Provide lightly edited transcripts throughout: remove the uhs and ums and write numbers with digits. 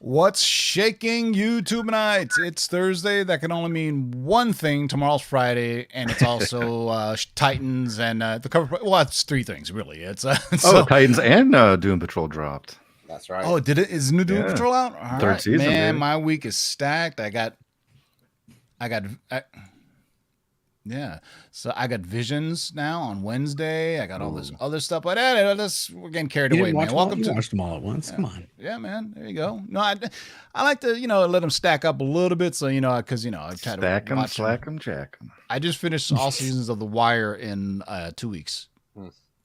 What's shaking YouTubenites? It's Thursday. That can only mean one thing. Tomorrow's Friday, and it's also Titans and the cover. Well, it's three things really. It's Titans and Doom Patrol dropped. That's right. Oh, did it? Is new Doom Patrol out? All Third season, man. baby. My week is stacked. So I got Visions now on Wednesday. I got all this other stuff, but we're getting carried away, man. Welcome to watch them all at once. Come on. Yeah, man. There you go. No, I like to, let them stack up a little bit. So, because, I try Stack to them, watch slack them, jack them. I just finished all seasons of The Wire in 2 weeks.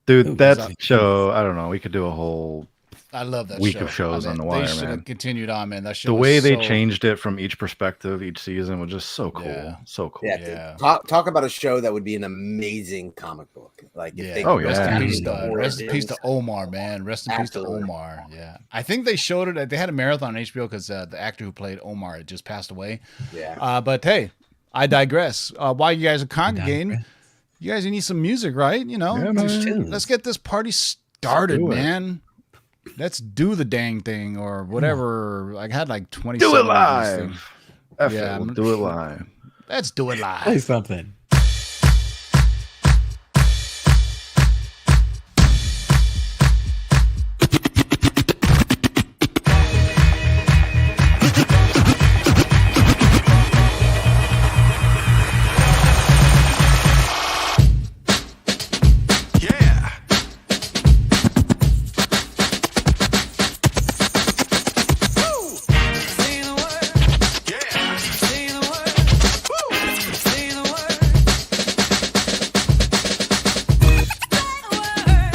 Dude, that show, I don't know. We could do a whole I love that week show. of shows on The They Wire, should man. have continued on, man. That show The was way they so- changed it from each perspective each season was just so cool. Yeah. So cool. Yeah, Yeah. dude. Talk about a show that would be an amazing comic book. Like, if they Oh, could Rest yeah. in peace, the rest in peace to origins. Omar, man. Rest in peace to Absolutely. Omar. Yeah, I think they showed it. They had a marathon on HBO because the actor who played Omar had just passed away. Yeah. But hey, I digress. While you guys are congregating, you guys need some music, right? Yeah, man. Let's get this party started, do it. man. Let's do the dang thing or whatever. I had like 20. Do it live. F Yeah, it, we'll I'm- do it live. Let's do it live. Play something. Yeah. Woo! Say the word. Yeah. Say the word. Woo! Say the word. Say the word.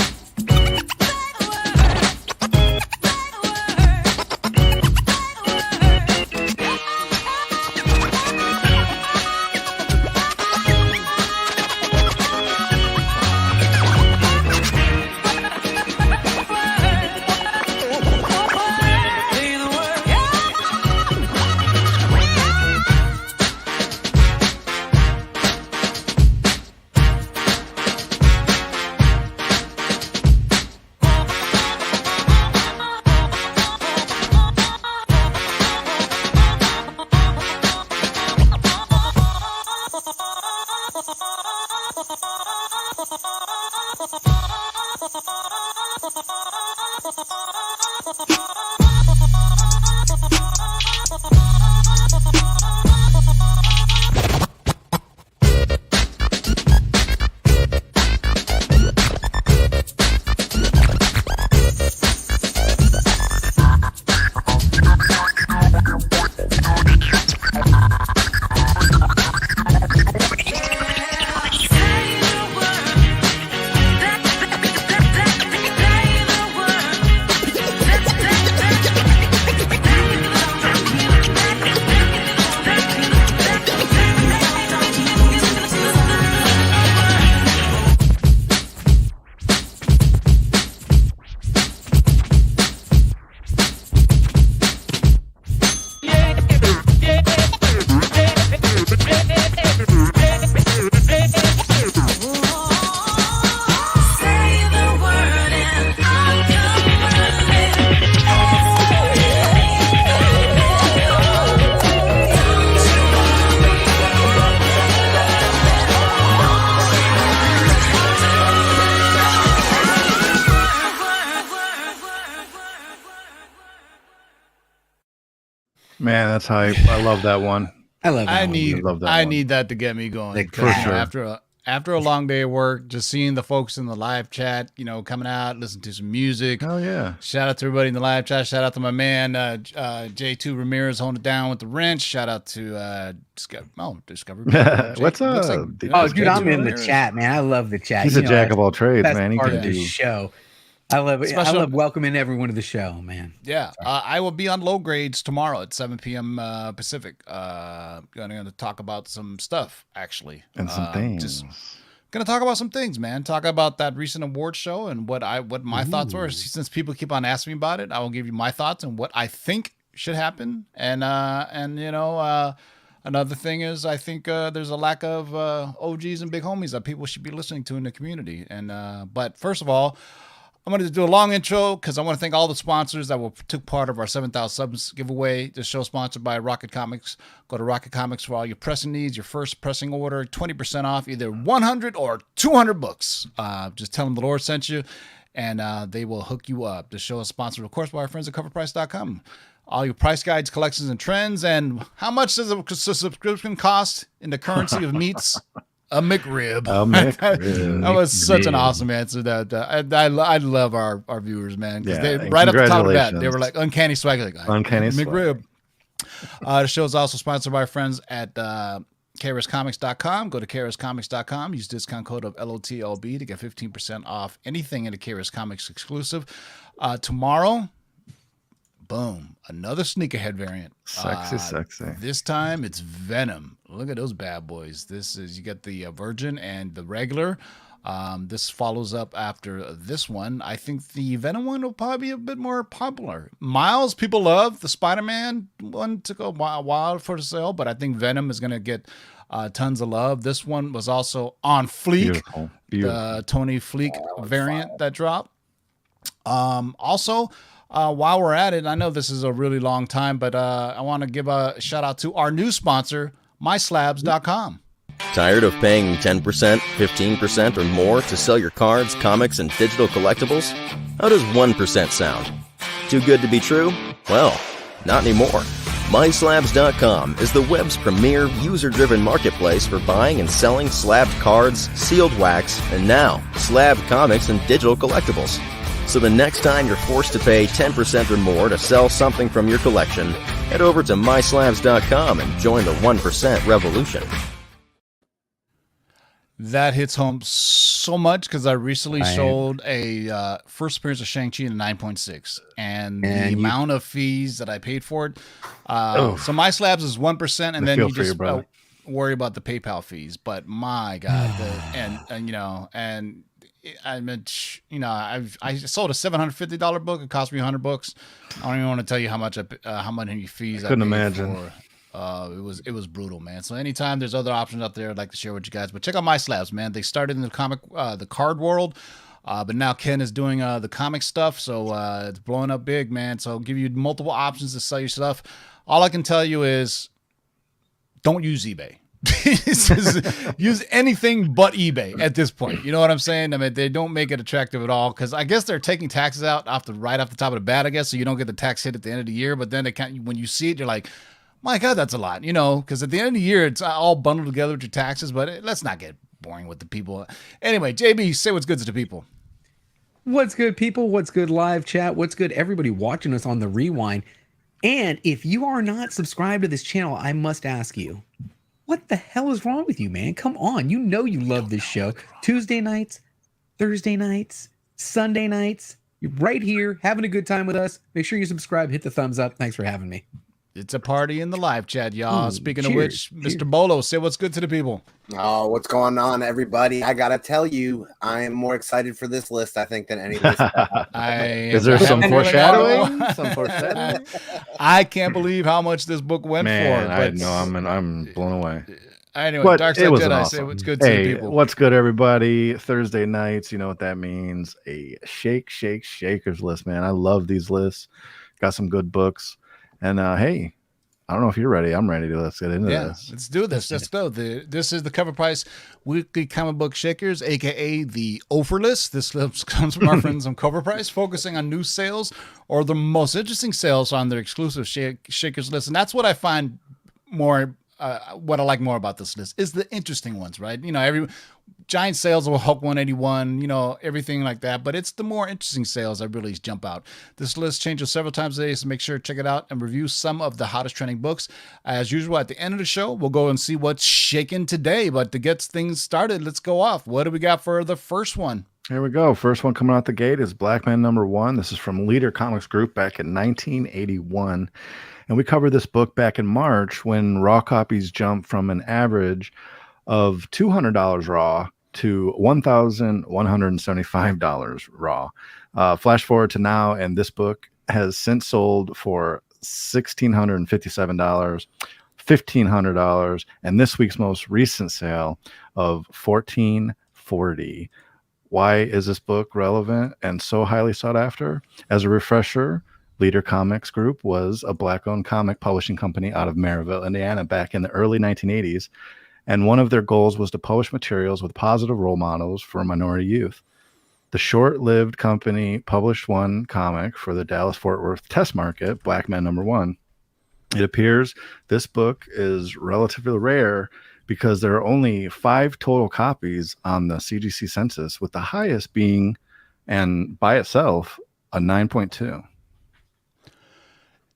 Say the word and I'll Man, that's hype. I love that one. I love that I one. need love that I one. need that to get me going. Like, because, for sure. After a long day of work, just seeing the folks in the live chat, coming out, listen to some music. Hell yeah. Shout out to everybody in the live chat. Shout out to my man J2 Ramirez holding it down with the wrench. Shout out to Discovery. What's Looks up? Oh, dude, I'm J2 in the Ramirez. chat, man. I love the chat. He's a jack of all trades, Best man. He part can of do. the show. I love it. I Special- love welcoming everyone to the show, man. Yeah, I will be on Low Grades tomorrow at 7 p.m. Pacific. Going to talk about some stuff, actually. And some things. Just gonna talk about some things, man. Talk about that recent award show and what my thoughts were. Since people keep on asking me about it, I will give you my thoughts and what I think should happen. And another thing is I think there's a lack of OGs and big homies that people should be listening to in the community. And but first of all, I'm going to do a long intro because I want to thank all the sponsors that took part of our 7,000 subs giveaway. This show is sponsored by Rocket Comics. Go to Rocket Comics for all your pressing needs. Your first pressing order, 20% off, either 100 or 200 books. Just tell them the Lord sent you, and they will hook you up. This show is sponsored, of course, by our friends at CovrPrice.com. All your price guides, collections, and trends. And how much does a subscription cost in the currency of meats? A McRib. A McRib. That was such an Yeah. awesome answer. That I love our viewers, man. Because Yeah, they and right up the top of that, they congratulations. were like uncanny swag. Like, Uncanny swag. McRib. The show is also sponsored by our friends at KRSComics.com. Go to KRSComics.com. Use discount code of LOTLB to get 15% off anything in the KRS Comics exclusive. Tomorrow, boom, another sneakerhead variant. Sexy. This time it's Venom. Look at those bad boys. This is, you get the Virgin and the regular. This follows up after this one. I think the Venom one will probably be a bit more popular. Miles, people love the Spider-Man one, took a while for the sale, but I think Venom is going to get tons of love. This one was also on Fleek, Beautiful. the Tony Fleek variant that dropped. Also, while we're at it, I know this is a really long time, but I want to give a shout out to our new sponsor, MySlabs.com. Tired of paying 10%, 15%, or more to sell your cards, comics, and digital collectibles? How does 1% sound? Too good to be true? Well, not anymore. MySlabs.com is the web's premier user-driven marketplace for buying and selling slabbed cards, sealed wax, and now, slabbed comics and digital collectibles. So the next time you're forced to pay 10% or more to sell something from your collection, head over to MySlabs.com and join the 1% revolution. That hits home so much because I recently sold a first appearance of Shang-Chi in a 9.6, and the amount of fees that I paid for it. So my slabs is 1%, and then you just worry about the PayPal fees. But my God, I meant, I sold a $750 book. It cost me $100. I don't even want to tell you how many fees I couldn't paid imagine. for. It was brutal, man. So anytime there's other options out there, I'd like to share with you guys. But check out My Slabs, man. They started in the card world, but now Ken is doing the comic stuff. So it's blowing up big, man. So I'll give you multiple options to sell your stuff. All I can tell you is don't use eBay. Use anything but eBay at this point. You know what I'm saying? I mean, they don't make it attractive at all because I guess they're taking taxes out right off the top of the bat, I guess, so you don't get the tax hit at the end of the year. But then when you see it, you're like, my God, that's a lot, because at the end of the year, it's all bundled together with your taxes, but let's not get boring with the people. Anyway, JB, say what's good to the people. What's good, people? What's good, live chat? What's good, everybody watching us on the rewind? And if you are not subscribed to this channel, I must ask you, what the hell is wrong with you, man? Come on. You know you love this show. Tuesday nights, Thursday nights, Sunday nights. You're right here having a good time with us. Make sure you subscribe, hit the thumbs up. Thanks for having me. It's a party in the live chat, y'all. Speaking of cheers, which, Mr. Bolo, say what's good to the people. Oh, what's going on, everybody? I gotta tell you, I am more excited for this list, I think, than any list. Is there some foreshadowing? I can't believe how much this book went Man, for. I know. I'm blown away. Anyway, But Dark Side it was Jedi, awesome. say what's good to the people. What's good, everybody? Thursday nights, you know what that means. A shakers list, man. I love these lists. Got some good books. And hey, I don't know if you're ready. I'm ready. Let's get into this. Let's do this. Let's go. This is the Cover Price Weekly Comic Book Shakers, aka the Offer List. This list comes from our friends on Cover Price, focusing on new sales or the most interesting sales on their exclusive Shakers list. And that's what I find more. What I like more about this list is the interesting ones, right? Every giant sales will Hulk 181, everything like that. But it's the more interesting sales that really jump out. This list changes several times a day, so make sure to check it out and review some of the hottest trending books. As usual, at the end of the show, we'll go and see what's shaking today. But to get things started, let's go off. What do we got for the first one? Here we go. First one coming out the gate is Black Man #1. This is from Leader Comics Group back in 1981. And we covered this book back in March when raw copies jumped from an average of $200 raw to $1,175 raw. Flash forward to now, and this book has since sold for $1,657, $1,500, and this week's most recent sale of $1,440. Why is this book relevant and so highly sought after? As a refresher, Leader Comics Group was a Black-owned comic publishing company out of Maryville, Indiana, back in the early 1980s, and one of their goals was to publish materials with positive role models for minority youth. The short-lived company published one comic for the Dallas-Fort Worth test market, Black Man #1. It appears this book is relatively rare because there are only 5 total copies on the CGC census, with the highest being, and by itself, a 9.2.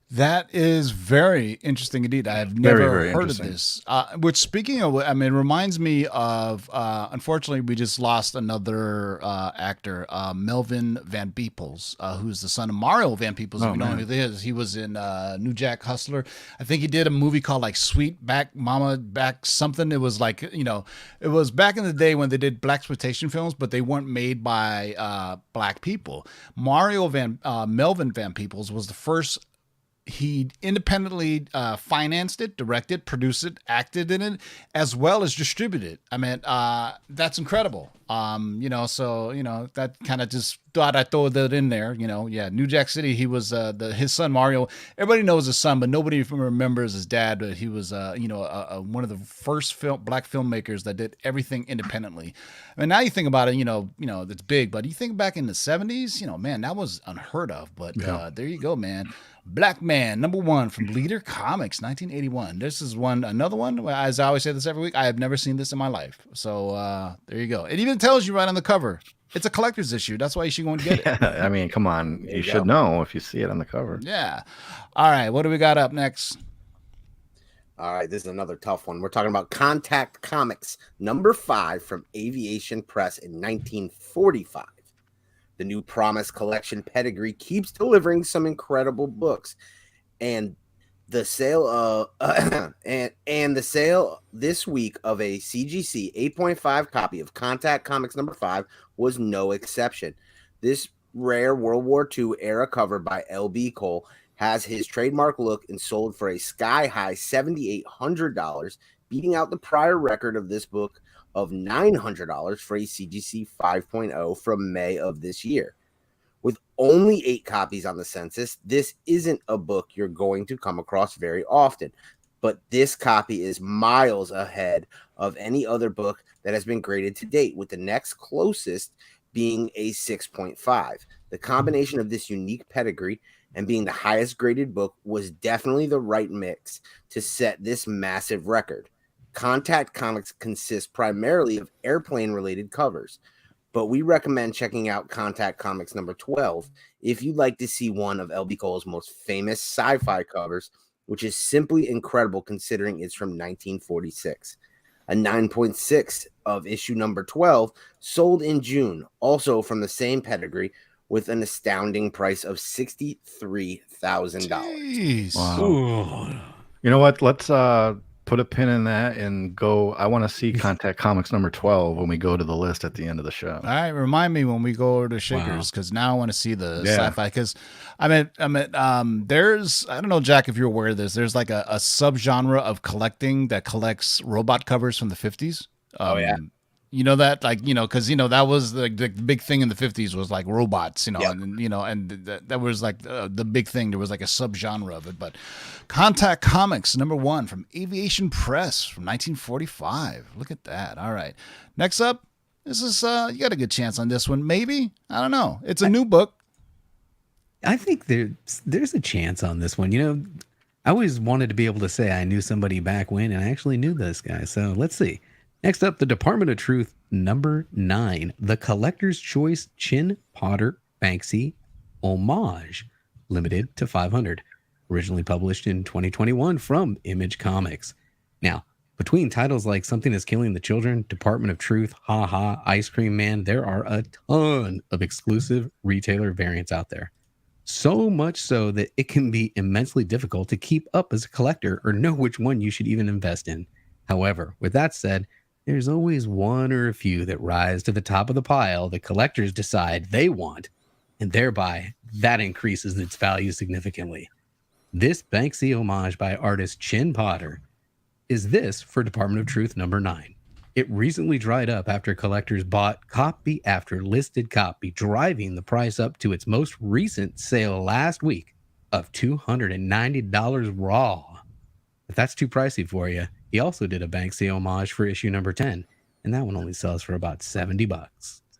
That is very interesting indeed. I have Very, never very heard of interesting. this. Which, speaking of, I mean, reminds me of. Unfortunately, we just lost another actor, Melvin Van Peebles, who's the son of Mario Van Peebles. If Oh, you know man. who he is, he was in New Jack Hustler. I think he did a movie called like Sweet Back Mama Back something. It was like, it was back in the day when they did blaxploitation films, but they weren't made by black people. Melvin Van Peebles was the first. He independently financed it, directed, produced it, acted in it, as well as distributed it. I mean, that's incredible. That kind of just thought I'd throw that in there. New Jack City. He was his son Mario. Everybody knows his son, but nobody remembers his dad. But he was, one of the first black filmmakers that did everything independently. I mean, now you think about it, that's big. But you think back in the '70s, man, that was unheard of. But there you go, man. Black Man #1 from Leader Comics, 1981. This is another one. As I always say this every week, I have never seen this in my life. So there you go. It even tells you right on the cover. It's a collector's issue. That's why you should go and get it. I mean, come on. There You you should go. know if you see it on the cover. Yeah. All right. What do we got up next? All right, this is another tough one. We're talking about Contact Comics #5 from Aviation Press in 1945. The New Promise collection pedigree keeps delivering some incredible books, and the sale and the sale this week of a CGC 8.5 copy of Contact Comics #5 was no exception. This rare World War II era cover by L.B. Cole has his trademark look and sold for a sky-high $7,800, beating out the prior record of this book of $900 for a CGC 5.0 from May of this year. With only 8 copies on the census, this isn't a book you're going to come across very often, but this copy is miles ahead of any other book that has been graded to date, with the next closest being a 6.5. The combination of this unique pedigree and being the highest graded book was definitely the right mix to set this massive record. Contact Comics consists primarily of airplane-related covers, but we recommend checking out Contact Comics #12 if you'd like to see one of L.B. Cole's most famous sci-fi covers, which is simply incredible considering it's from 1946. A 9.6 of issue #12 sold in June, also from the same pedigree, with an astounding price of $63,000. Jeez. Wow. Ooh. You know what? Let's put a pin in that and go. I want to see Contact Comics #12 when we go to the list at the end of the show. All right, remind me when we go over to Shakers, because now I want to see the sci-fi. Because there's, I don't know, Jack, if you're aware of this, there's like a subgenre of collecting that collects robot covers from the 50s. Oh, yeah. You know that, because that was the big thing in the 50s was like robots, Yep. and that was like the big thing. There was like a subgenre of it. But Contact Comics #1 from Aviation Press from 1945. Look at that. All right, next up, this is you got a good chance on this one, maybe. I don't know. It's a new book. I think there's a chance on this one. I always wanted to be able to say I knew somebody back when, and I actually knew this guy. So let's see. Next up, the Department of Truth #9, the Collector's Choice Chin Potter Banksy Homage, limited to 500. Originally published in 2021 from Image Comics. Now, between titles like Something is Killing the Children, Department of Truth, Ha Ha, Ice Cream Man, there are a ton of exclusive retailer variants out there. So much so that it can be immensely difficult to keep up as a collector or know which one you should even invest in. However, with that said, there's always one or a few that rise to the top of the pile that collectors decide they want, and thereby that increases its value significantly. This Banksy homage by artist Chin Potter is this for Department of Truth #9. It recently dried up after collectors bought copy after listed copy, driving the price up to its most recent sale last week of $290 raw. If that's too pricey for you, he also did a Banksy homage for issue number 10, and that one only sells for about $70. What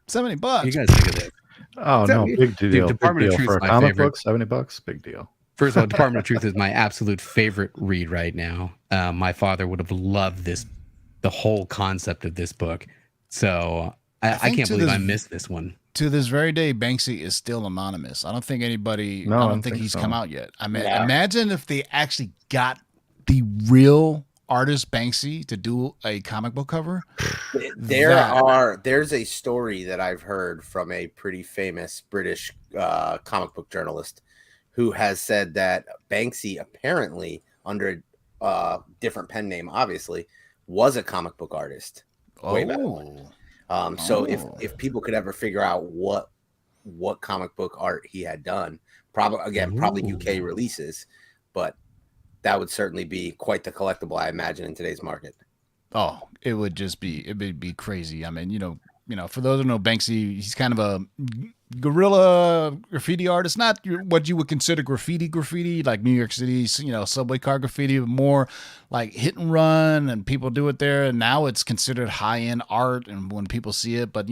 $70. do you guys think of this? Oh no, big deal. Dude, Big Department of deal Truth's for a my comic favorite. book. $70, big deal. First of all, Department of Truth is my absolute favorite read right now. My father would have loved this, the whole concept of this book. So I think can't to believe this- I missed this one. To this very day, Banksy is still anonymous. I don't think anybody. No, I I don't don't think think he's so. come out yet. I mean, Yeah. imagine if they actually got the real artist Banksy to do a comic book cover. There's a story that I've heard from a pretty famous British comic book journalist who has said that Banksy apparently, under a different pen name, obviously, was a comic book artist. Way back when. So Oh. if people could ever figure out what comic book art he had done, probably UK releases, but that would certainly be quite the collectible, I imagine, in today's market. Oh, it would be crazy. I mean, for those who know Banksy, he's kind of a guerrilla graffiti artist, not what you would consider graffiti, like New York City, subway car graffiti, but more like hit and run, and people do it there. And now it's considered high end art, and when people see it, but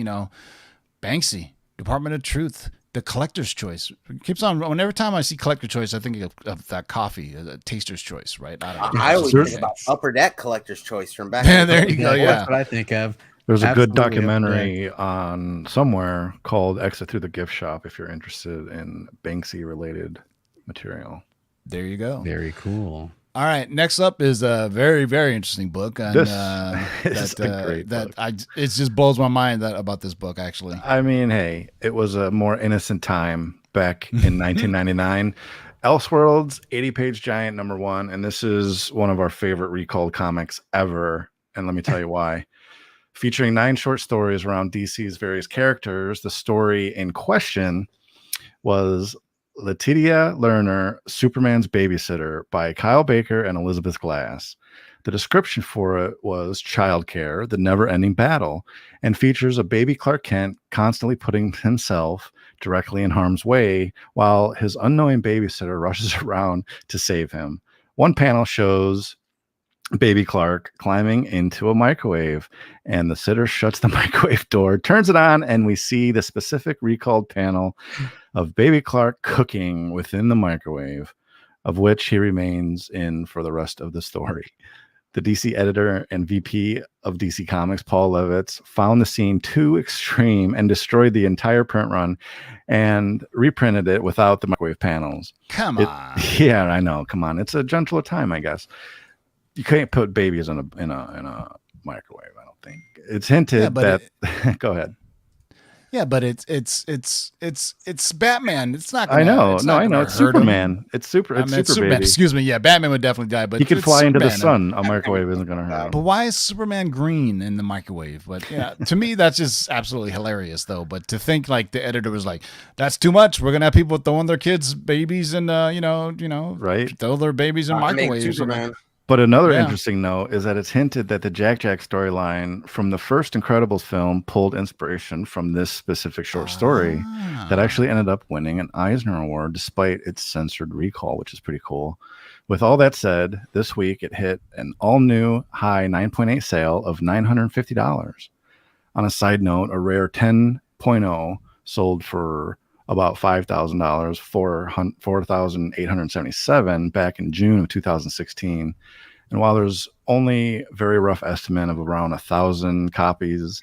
Banksy, Department of Truth, the collector's choice keeps on. Whenever time I see collector choice, I think of that coffee, the taster's choice, right? I don't know. I always Sure. think about Upper Deck collector's choice from back. Yeah, in the there day. you go. Yeah. That's what I think of. There's a good Absolutely, up there. documentary on somewhere called Exit Through the Gift Shop if you're interested in Banksy related material. There you go. Very cool. All right, next up is a very, very interesting book. And, This is a great book. It just blows my mind about this book, actually. I mean, hey, it was a more innocent time back in 1999. Elseworlds, 80-page giant #1, and this is one of our favorite recalled comics ever. And let me tell you why. Featuring 9 short stories around DC's various characters, the story in question was Letitia Lerner, Superman's Babysitter by Kyle Baker and Elizabeth Glass. The description for it was childcare, the never-ending battle, and features a baby Clark Kent constantly putting himself directly in harm's way while his unknowing babysitter rushes around to save him. One panel shows baby Clark climbing into a microwave, and the sitter shuts the microwave door, turns it on, and we see the specific recalled panel of baby Clark cooking within the microwave, of which he remains in for the rest of the story. The DC editor and VP of DC Comics, Paul Levitz, found the scene too extreme and destroyed the entire print run and reprinted it without the microwave panels. Come It- on. Yeah, I know. Come on. It's a gentler time, I guess. You can't put babies in a microwave, I don't think. It's hinted Yeah, but that go ahead. Yeah, but it's Batman. It's not. I know. It's No, not I know. gonna It's hurt him. Superman. It's super Superman. baby. Excuse me. Yeah, Batman would definitely die, but He can it's fly into the Superman. sun. A microwave isn't going to hurt But him. why is Superman green in the microwave? But yeah, to me that's just absolutely hilarious, though. But to think like the editor was like, "That's too much. We're gonna have people throwing their kids' babies in, Right. throw their babies in I make microwaves." Superman. But another Yeah. interesting note is that it's hinted that the Jack storyline from the first Incredibles film pulled inspiration from this specific short story Ah. that actually ended up winning an Eisner Award despite its censored recall, which is pretty cool. With all that said, this week it hit an all-new high 9.8 sale of $950. On a side note, a rare 10.0 sold for about $5,000, $4,877 back in June of 2016. And while there's only a very rough estimate of around 1,000 copies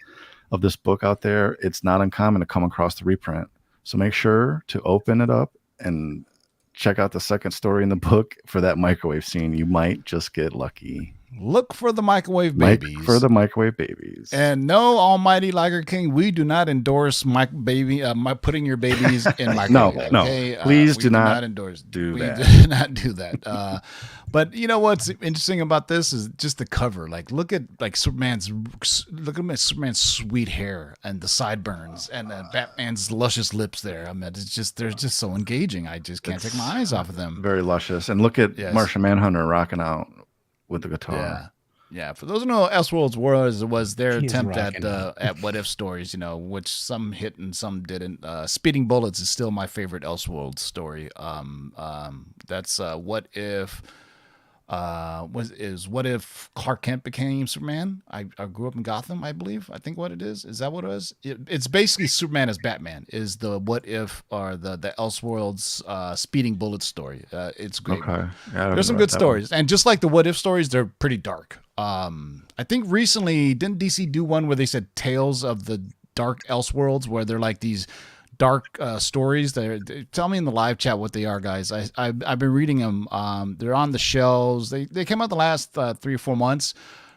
of this book out there, it's not uncommon to come across the reprint. So make sure to open it up and check out the second story in the book for that microwave scene. You might just get lucky. Look for the microwave babies. For the microwave babies. And no, Almighty Liger King, we do not endorse putting your babies in microwave. no. Okay? Please We do not endorse. do we that. do not do that. But you know what's interesting about this is just the cover. Like, look at Superman's sweet hair and the sideburns and Batman's luscious lips. There, I mean, they're just so engaging. I just can't take my eyes off of them. Very luscious. And look at Yes. Martian Manhunter rocking out with the guitar. Yeah. Yeah, for those who know, Elseworlds was their He's attempt rocking out. at what if stories, which some hit and some didn't. Speeding Bullets is still my favorite Elseworlds story. That's what if what if Clark Kent became Superman? I grew up in Gotham, I believe. I think what it is. Is that what it is? It's basically Superman as Batman. Is the what if or the Elseworlds Speeding Bullets story? It's great. Okay. Yeah, I There's some read good that one. stories, and just like the what if stories, they're pretty dark. I think recently didn't DC do one where they said Tales of the Dark Elseworlds, where they're like these dark stories. Tell me in the live chat what they are, guys. I've been reading them. They're on the shelves. They came out the last 3 or 4 months.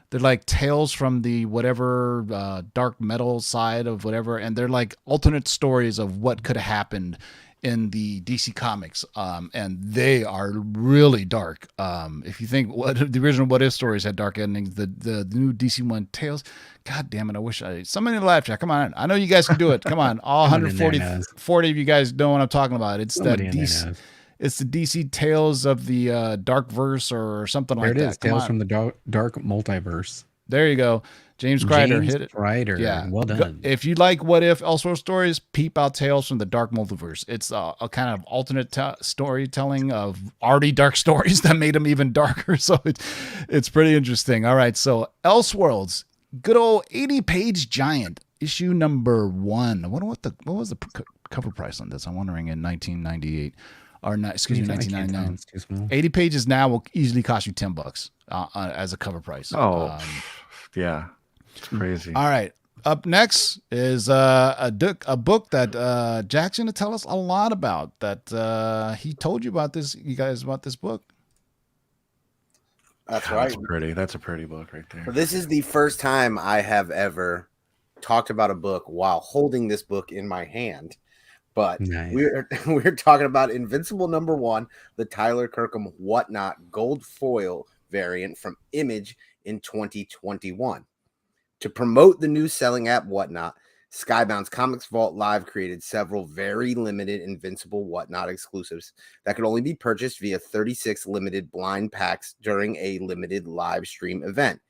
They're like tales from the whatever dark metal side of whatever, and they're like alternate stories of what could have happened in the DC comics, and they are really dark. If you think what the original What If stories had dark endings, the new DC one Tales, God damn it! I wish somebody in the live chat. Come on, I know you guys can do it. Come on, all Someone in there 140 knows. 40 of you guys know what I'm talking about. It's Somebody the in there DC. knows. It's the DC Tales of the Dark Verse or something There like it that. is. Come Tales on. from the dark multiverse. There you go. James Kreider James hit it. Kreider. Yeah. Well done. If you like What If Elseworld stories, peep out Tales from the Dark Multiverse. It's a kind of alternate storytelling of already dark stories that made them even darker. So it's pretty interesting. All right. So Elseworlds, good old 80-page giant, issue number 1. I wonder what was the cover price on this? I'm wondering in 1998 or not, excuse me, I can't tell. 1999. It's too small. 80 pages now will easily cost you $10 as a cover price. Oh, yeah. It's crazy. All right. Up next is a book that Jack's going to tell us a lot about. That he told you about this. You guys about this book? That's God, right. That's pretty. That's a pretty book right there. So this is the first time I have ever talked about a book while holding this book in my hand. But Nice. we're talking about Invincible #1, the Tyler Kirkham Whatnot gold foil variant from Image in 2021. To promote the new selling app Whatnot, Skybound's Comics Vault Live created several very limited Invincible Whatnot exclusives that could only be purchased via 36 limited blind packs during a limited live stream event.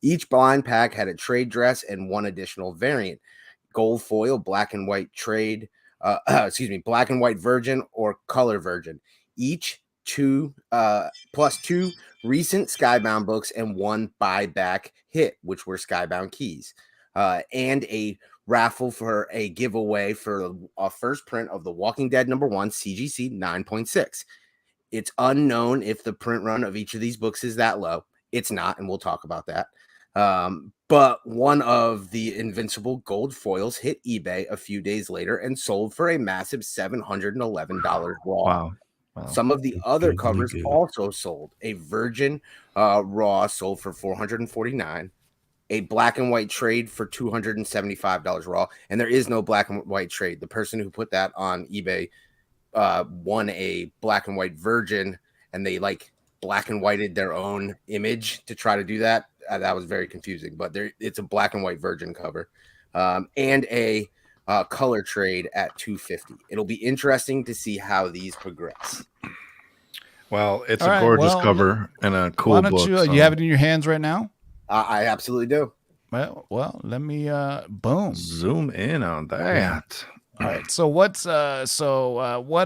Each blind pack had a trade dress and one additional variant: gold foil, black and white trade, black and white version or color version. Each plus 2 recent Skybound books and 1 buyback hit, which were Skybound keys, and a raffle for a giveaway for a first print of The Walking Dead #1 CGC 9.6. It's unknown if the print run of each of these books is that low. It's not, and we'll talk about that. But one of the Invincible gold foils hit eBay a few days later and sold for a massive $711 raw. Wow. Some of the other Really covers good. also sold. A virgin raw sold for $449, a black and white trade for $275 raw, and there is no black and white trade. The person who put that on eBay won a black and white virgin, and they like black and whited their own image to try to do that. That was very confusing, but it's a black and white virgin cover, and a color trade at $250. It'll be interesting to see how these progress. Well, it's All a right, gorgeous well, cover and a cool Why don't book. you? so- You have it in your hands right now. I absolutely do. Well, let me. Boom. Zoom in on that. All right. So what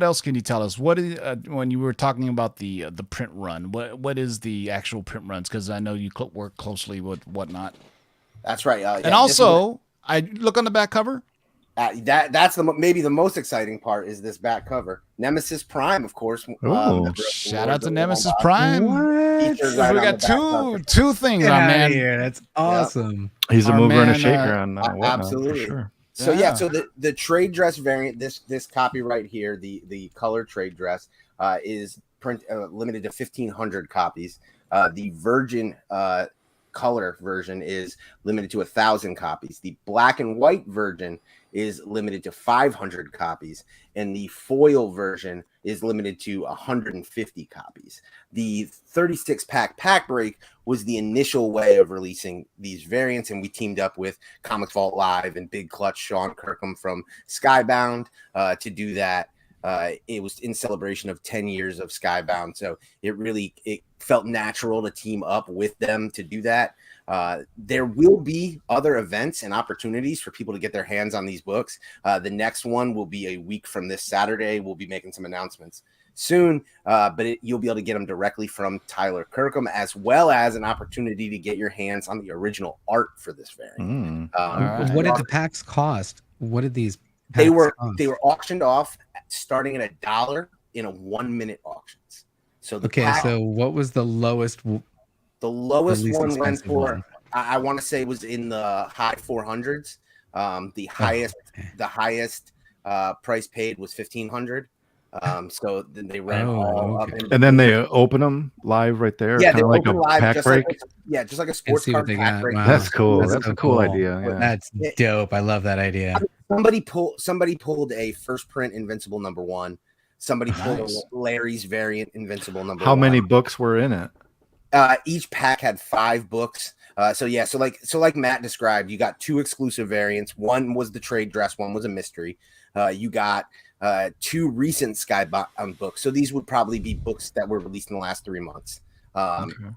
else can you tell us? What is when you were talking about the print run? What is the actual print runs? Because I know you work closely with Whatnot. That's right. And also, I look on the back cover. That's maybe the most exciting part is this back cover. Nemesis Prime, of course. Ooh. Shout out to Nemesis Prime. Featured We right on got the back cover. two things Get on, out man. of here. That's awesome. He's a Our mover and a man, shaker on Whatnot, absolutely. for sure. So Yeah. yeah, so the trade dress variant, this copy right here, the color trade dress, is limited to 1,500 copies. The virgin color version is limited to 1,000 copies. The black and white version is limited to 500 copies, and the foil version is limited to 150 copies. The 36-pack break was the initial way of releasing these variants, and we teamed up with Comics Vault Live and Big Clutch Sean Kirkham from Skybound to do that. It was in celebration of 10 years of Skybound, so it felt natural to team up with them to do that. There will be other events and opportunities for people to get their hands on these books. The next one will be a week from this Saturday. We'll be making some announcements soon, but you'll be able to get them directly from Tyler Kirkham, as well as an opportunity to get your hands on the original art for this variant. right. What did the packs cost? What did these They packs were cost? auctioned off starting at $1 in a 1-minute auctions. So the Okay, pack, so what was the lowest? the lowest least one went expensive for one? I want to say was in the high 400s. The highest okay. the highest price paid was 1,500. So then they ran Oh, all up okay. in And then they open them live right there. yeah, kind they of like open a live pack just break. like just like a And sports see what card they pack got. break. Wow. That's cool. That's That's so a cool cool. idea. Yeah. That's dope. I love that idea. Somebody pulled a first print Invincible #1. Somebody pulled Nice. a Larry's variant Invincible #1. How many books were in it? Each pack had 5 books. So like Matt described, you got 2 exclusive variants. One was the trade dress, one was a mystery. You got 2 recent Skybound books. So these would probably be books that were released in the last 3 months.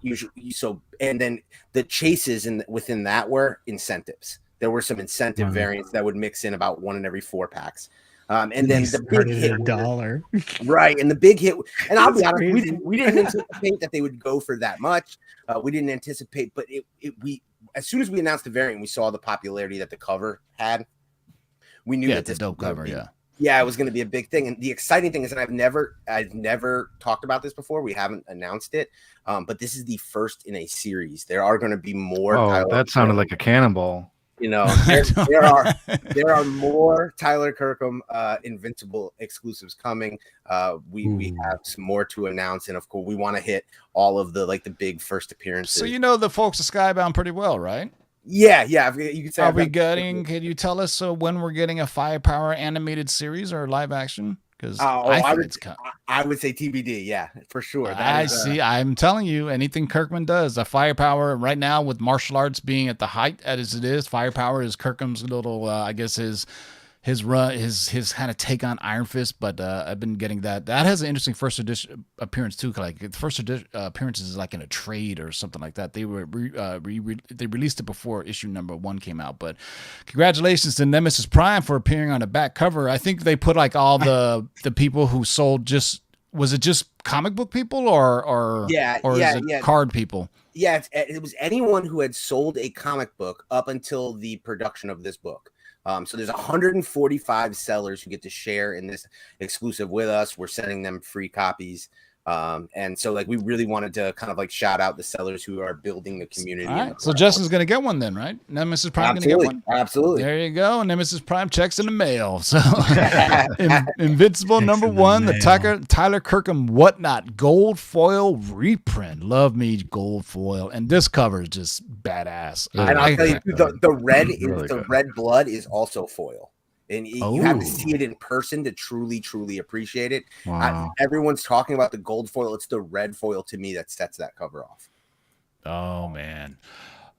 Usually, so and then the chases within that were incentives. There were some incentive variants that would mix in about 1 in every 4 packs. And then the big hit, $1, right? And the big hit, and I'll be That's honest, crazy. we didn't anticipate that they would go for that much. We didn't anticipate, but we as soon as we announced the variant, we saw the popularity that the cover had. We knew that It's a this dope was gonna cover. be- Yeah. Yeah, it was going to be a big thing. And the exciting thing is that I've never talked about this before. We haven't announced it, but this is the first in a series. There are going to be more. Oh, Tyler that sounded Kirkham. like a cannonball. You know, there are more Tyler Kirkham Invincible exclusives coming. We have some more to announce, and of course, we want to hit all of the big first appearances. So you know the folks at Skybound pretty well, right? Yeah. You could say. Are we getting? Can you tell us when we're getting a Firepower animated series or live action? Because I would say TBD. Yeah, for sure. I see. I'm telling you, anything Kirkman does, a Firepower right now with martial arts being at the height as it is, Firepower is Kirkham's little, I guess his run, his kind of take on Iron Fist. But I've been getting that. That has an interesting first edition appearance too. Like the first appearance is like in a trade or something like that. They were they released it before issue #1 came out. But congratulations to Nemesis Prime for appearing on the back cover. I think they put like all the people who sold just. Was it just comic book people or is it card people? Yeah, it was anyone who had sold a comic book up until the production of this book. So there's 145 sellers who get to share in this exclusive with us. We're sending them free copies. And so we really wanted to kind of shout out the sellers who are building the community. All right. So Justin's going to get one then, right? Nemesis Prime going to get one? Absolutely. There you go. Nemesis Prime checks in the mail. So Invincible #1, the Tyler Kirkham Whatnot gold foil reprint. Love me gold foil. And this cover is just badass. And I'll tell you, the red Really the good. red blood is also foil. And you have to see it in person to truly appreciate it. Wow. Everyone's talking about the gold foil. It's the red foil to me that sets that cover off. Oh, man.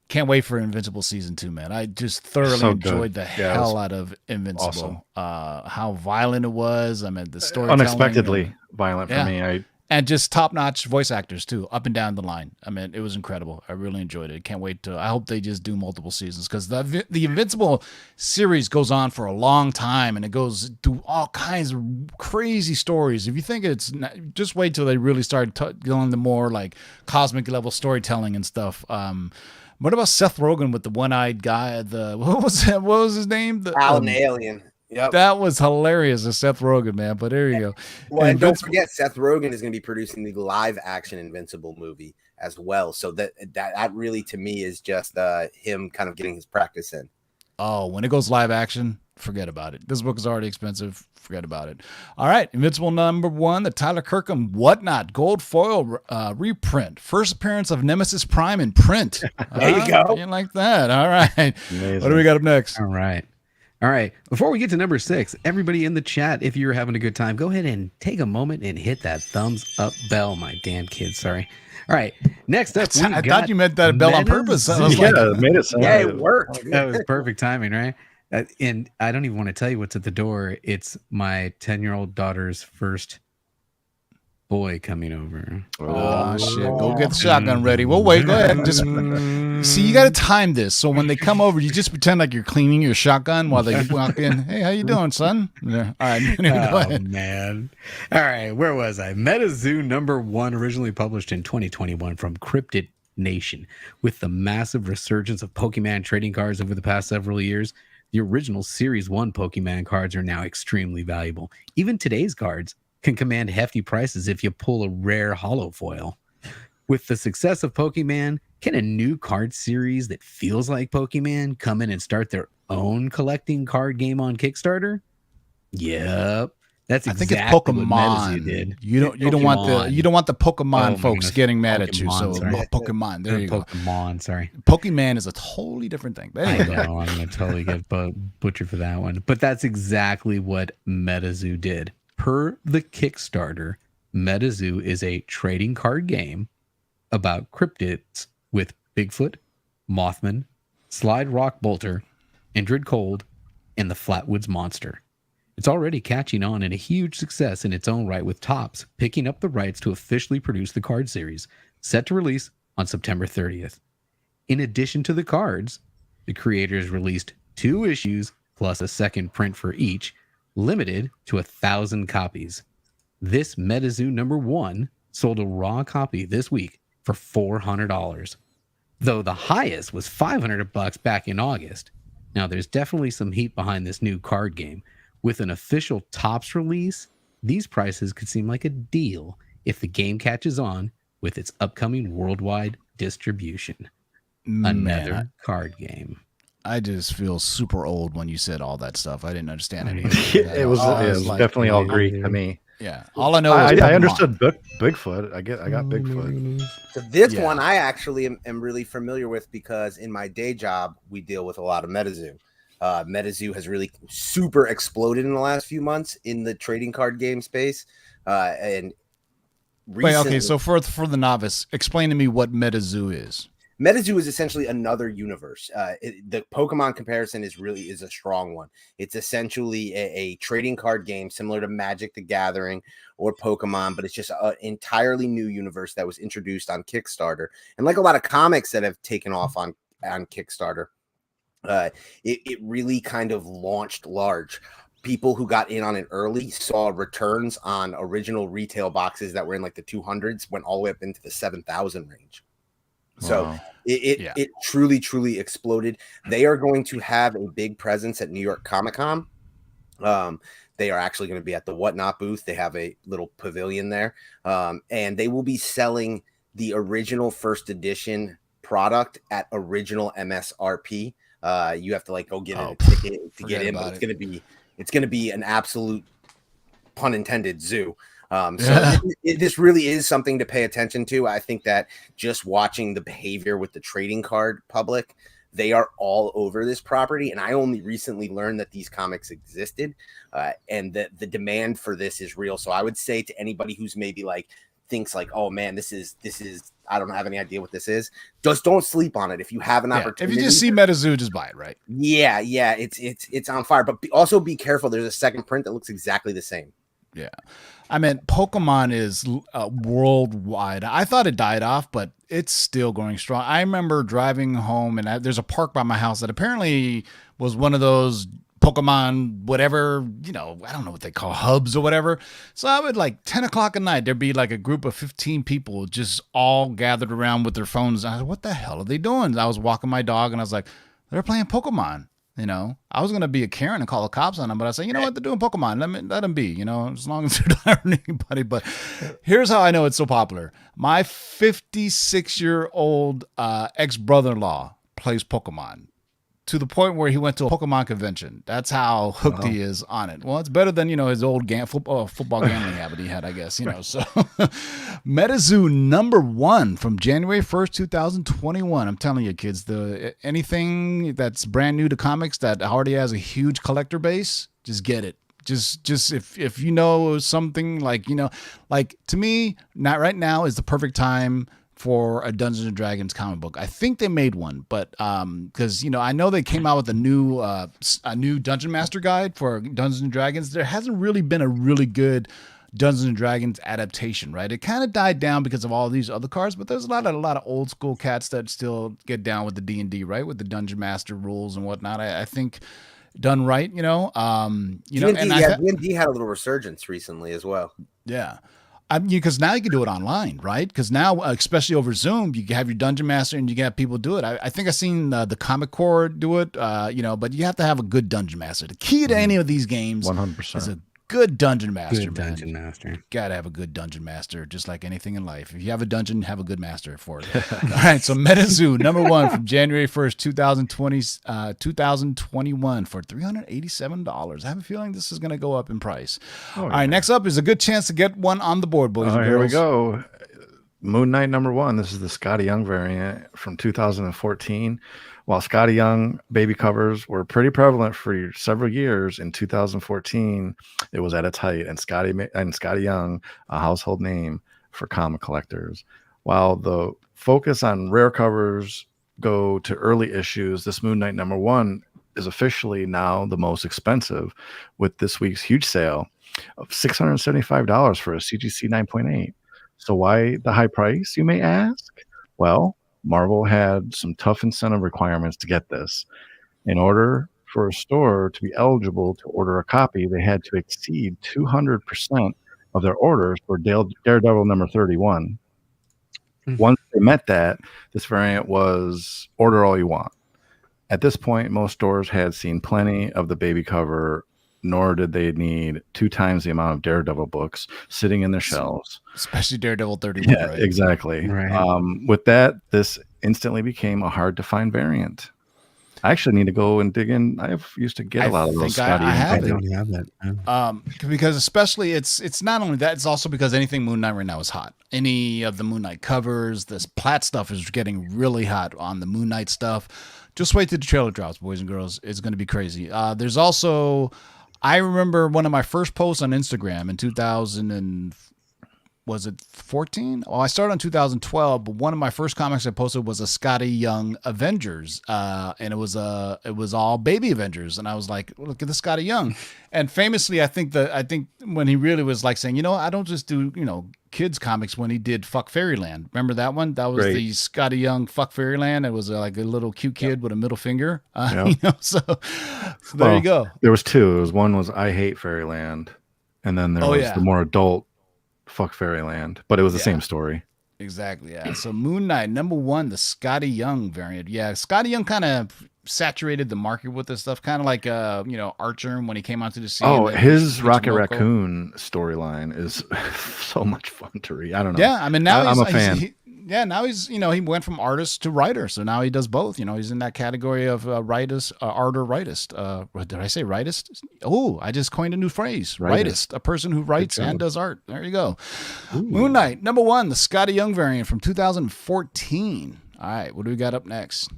Can't wait for Invincible Season 2, man. I just thoroughly So good. enjoyed the Yeah, it hell was out of Invincible. How violent it was. I mean, the story Unexpectedly violent for Yeah. me. And just top-notch voice actors, too, up and down the line. I mean, it was incredible. I really enjoyed it. Can't wait I hope they just do multiple seasons because the Invincible series goes on for a long time, and it goes through all kinds of crazy stories. If you think it's not, just wait till they really start going the more, cosmic level storytelling and stuff. What about Seth Rogen with the one-eyed guy? What was his name? Alan Alien. Yep. That was hilarious, the Seth Rogen, man. But there you go. Well, and don't forget, Seth Rogen is going to be producing the live-action Invincible movie as well. So that really, to me, is just him kind of getting his practice in. Oh, when it goes live action, forget about it. This book is already expensive. Forget about it. All right, Invincible #1, the Tyler Kirkham Whatnot gold foil reprint. First appearance of Nemesis Prime in print. There you go. You like that? All right. Amazing. What do we got up next? All right. Before we get to #6, everybody in the chat, if you're having a good time, go ahead and take a moment and hit that thumbs up bell. My damn kids, sorry. All right. Next up, I thought you meant that bell on purpose. I was like, It made it sound Yeah, good. it worked. That was perfect timing, right? And I don't even want to tell you what's at the door. It's my 10-year-old daughter's first boy coming over. Oh, shit. Go get the shotgun ready. We'll wait. Go ahead and just see. You got to time this. So when they come over, you just pretend like you're cleaning your shotgun while they walk in. Hey, how you doing, son? Yeah. All right. Anyway, go Oh, ahead. man. All right. Where was I? MetaZoo #1, originally published in 2021 from Cryptid Nation. With the massive resurgence of Pokemon trading cards over the past several years, the original Series 1 Pokemon cards are now extremely valuable. Even today's cards can command hefty prices if you pull a rare holo foil. With the success of Pokemon, can a new card series that feels like Pokemon come in and start their own collecting card game on Kickstarter? Yep. That's I think exactly it's Pokemon. what MetaZoo did. You don't want the Pokemon Oh, my folks goodness. getting mad at you. Pokemon, So sorry. Pokemon. There you go. Pokemon, sorry. Pokemon is a totally different thing. But I anyway, know I'm going to totally get butchered for that one. But that's exactly what MetaZoo did. Per the Kickstarter, MetaZoo is a trading card game about cryptids with Bigfoot, Mothman, Slide Rock Bolter, Indrid Cold, and the Flatwoods Monster. It's already catching on and a huge success in its own right, with Topps picking up the rights to officially produce the card series, set to release on September 30th. In addition to the cards, the creators released 2 issues plus a second print for each, limited to 1,000 copies. This MetaZoo #1 sold a raw copy this week for $400, though the highest was $500 back in August. Now, there's definitely some heat behind this new card game. With an official Topps release, these prices could seem like a deal if the game catches on with its upcoming worldwide distribution. Another man, card game. I just feel super old when you said all that stuff. I didn't understand any of it. It was, I it was like, definitely all Greek to me. yeah. All I know is I Pokemon. understood Bigfoot. I got Bigfoot. So this Yeah. one I actually am really familiar with because in my day job we deal with a lot of MetaZoo. MetaZoo has really super exploded in the last few months in the trading card game space. And Wait, okay. recently- So for the novice, explain to me what MetaZoo is. MetaZoo is essentially another universe. The Pokemon comparison is a strong one. It's essentially a trading card game similar to Magic the Gathering or Pokemon, but it's just an entirely new universe that was introduced on Kickstarter. And like a lot of comics that have taken off on Kickstarter, it really kind of launched large. People who got in on it early saw returns on original retail boxes that were in like the 200s, went all the way up into the 7,000 range. So Wow. it truly exploded. They are going to have a big presence at New York Comic Con. They are actually going to be at the Whatnot booth. They have a little pavilion there, and they will be selling the original first edition product at original MSRP. You have to like go get a ticket to get in, but it's going to be an absolute, pun intended, zoo. This really is something to pay attention to. I think that just watching the behavior with the trading card public, they are all over this property. And I only recently learned that these comics existed, and that the demand for this is real. So I would say to anybody who's maybe like thinks like, oh man, this is I don't have any idea what this is. Just don't sleep on it. If you have an opportunity, If you just see MetaZoo, just buy it, right? yeah, it's on fire. But also be careful. There's a second print that looks exactly the same. Yeah. I mean, Pokemon is worldwide. I thought it died off, but it's still going strong. I remember driving home, and there's a park by my house that apparently was one of those Pokemon, whatever, I don't know what they call hubs or whatever. So I would like 10 o'clock at night, there'd be like a group of 15 people just all gathered around with their phones. I was like, what the hell are they doing? I was walking my dog and I was like, they're playing Pokemon. I was going to be a Karen and call the cops on them, but I said, you know what? They're doing Pokemon. Let them be, as long as they're not hurting anybody. But here's how I know it's so popular. My 56-year-old ex-brother-in-law plays Pokemon to the point where he went to a Pokemon convention. That's how hooked he is on it. Well, it's better than, his old football gambling habit he had, I guess, So MetaZoo #1 from January 1st, 2021. I'm telling you, kids, anything that's brand new to comics that already has a huge collector base, just get it. Just if you know something like, to me, not right now is the perfect time for a Dungeons and Dragons comic book. I think they made one, but because I know they came out with a new Dungeon Master guide for Dungeons and Dragons. There hasn't really been a really good Dungeons and Dragons adaptation, right? It kind of died down because of all these other cards, but there's a lot of old school cats that still get down with the D&D, right? With the Dungeon Master rules and whatnot. I think done right, D&D, D&D had a little resurgence recently as well. yeah. Because now you can do it online, right? Because now, especially over Zoom, you have your Dungeon Master and you can have people do it. I think I've seen the Comic Core do it, but you have to have a good Dungeon Master. The key to any of these games 100%. is a good Dungeon Master, Good man. Dungeon Master. Gotta have a good Dungeon Master, just like anything in life. If you have a dungeon, have a good master for it. All right, so MetaZoo, number 1 from January 1st, 2021 for $387. I have a feeling this is going to go up in price. Oh, All right, next up is a good chance to get one on the board, boys and girls. Here we go. Moon Knight number 1. This is the Scotty Young variant from 2014. While Scotty Young baby covers were pretty prevalent for several years, in 2014 it was at its height, and Scotty Young, a household name for comic collectors. While the focus on rare covers go to early issues, this Moon Knight number 1 is officially now the most expensive, with this week's huge sale of $675 for a CGC 9.8. So why the high price, you may ask? Well, Marvel had some tough incentive requirements to get this. In order for a store to be eligible to order a copy, they had to exceed 200% of their orders for Daredevil number 31. Once they met that, this variant was order all you want. At this point, most stores had seen plenty of the baby cover, nor did they need 2 times the amount of Daredevil books sitting in their shelves. Especially Daredevil 31, Yeah, right? exactly. Right. With that, this instantly became a hard to find variant. I actually need to go and dig in. I used to get a lot of those Scotty. I have I it. don't have that. Because especially it's not only that, it's also because anything Moon Knight right now is hot. Any of the Moon Knight covers, this Platt stuff is getting really hot on the Moon Knight stuff. Just wait till the trailer drops, boys and girls. It's going to be crazy. There's also, I remember one of my first posts on Instagram in 2014? Oh, I started in 2012, but one of my first comics I posted was a Scotty Young Avengers, and it was all baby Avengers, and I was like, look at the Scotty Young, and famously, I think when he really was like saying, I don't just do kids comics, when he did Fuck Fairyland. Remember that one? That was the Scotty Young Fuck Fairyland. It was like a little cute kid with a middle finger. So there you go. There was 2. One was I Hate Fairyland, and then there was the more adult Fuck Fairyland, but it was the same story. Exactly. Yeah. So Moon Knight number 1, the Scotty Young variant. Yeah, Scotty Young kind of saturated the market with this stuff, kind of like Archer when he came onto the scene. Oh, his Rocket Raccoon storyline is so much fun to read. I don't know. Yeah, I mean now I'm a fan. Now he's he went from artist to writer, so now he does both. He's in that category of writist, art or writist. Did I say writist? Oh, I just coined a new phrase. Writist, a person who writes and does art. There you go. Ooh. Moon Knight number 1, the Scotty Young variant from 2014. All right, what do we got up next?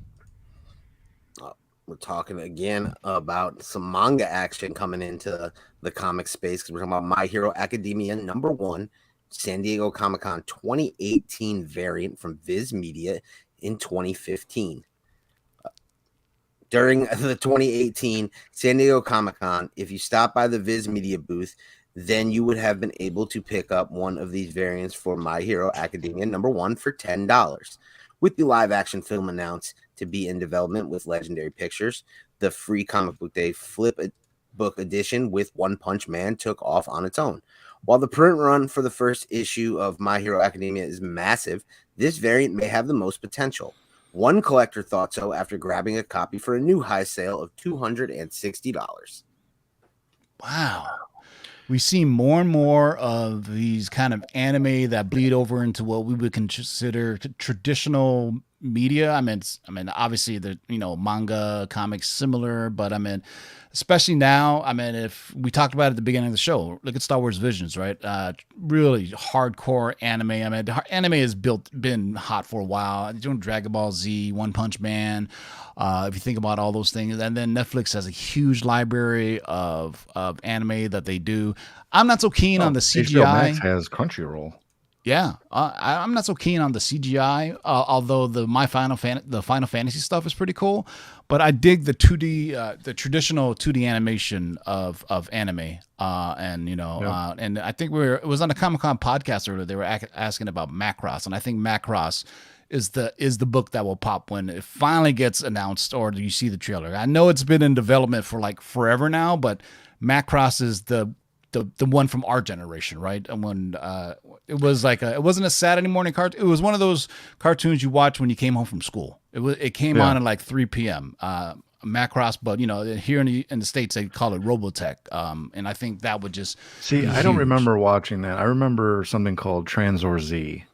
We're talking again about some manga action coming into the comic space, because we're talking about My Hero Academia number 1, San Diego Comic-Con 2018 variant from Viz Media in 2015. During the 2018 San Diego Comic-Con, if you stop by the Viz Media booth, then you would have been able to pick up one of these variants for My Hero Academia number 1 for $10. With the live action film announced to be in development with Legendary Pictures, the free comic book day flip book edition with One Punch Man took off on its own. While the print run for the first issue of My Hero Academia is massive, this variant may have the most potential. One collector thought so after grabbing a copy for a new high sale of $260. Wow. We see more and more of these kind of anime that bleed over into what we would consider traditional media. I mean, obviously the manga, comics similar, but especially now. If we talked about it at the beginning of the show, look at Star Wars Visions, right? Really hardcore anime. Anime has been hot for a while. Doing Dragon Ball Z, One Punch Man. If you think about all those things, and then Netflix has a huge library of anime that they do. I'm not so keen on the CGI. HBO Max has Crunchyroll. Yeah, I'm not so keen on the CGI, although the Final Fantasy stuff is pretty cool. But I dig the 2D, the traditional 2D animation of anime, and and I think it was on the Comic Con podcast earlier. They were asking about Macross, and I think Macross is the book that will pop when it finally gets announced or you see the trailer. I know it's been in development for like forever now, but Macross is the one from our generation, right? And when it was like it wasn't a Saturday morning cartoon. It was one of those cartoons you watch when you came home from school. It came on at like 3 p.m. Macross, but here in the States they call it Robotech. And I think that would just See, be I don't huge. remember watching that. I remember something called Transor Z.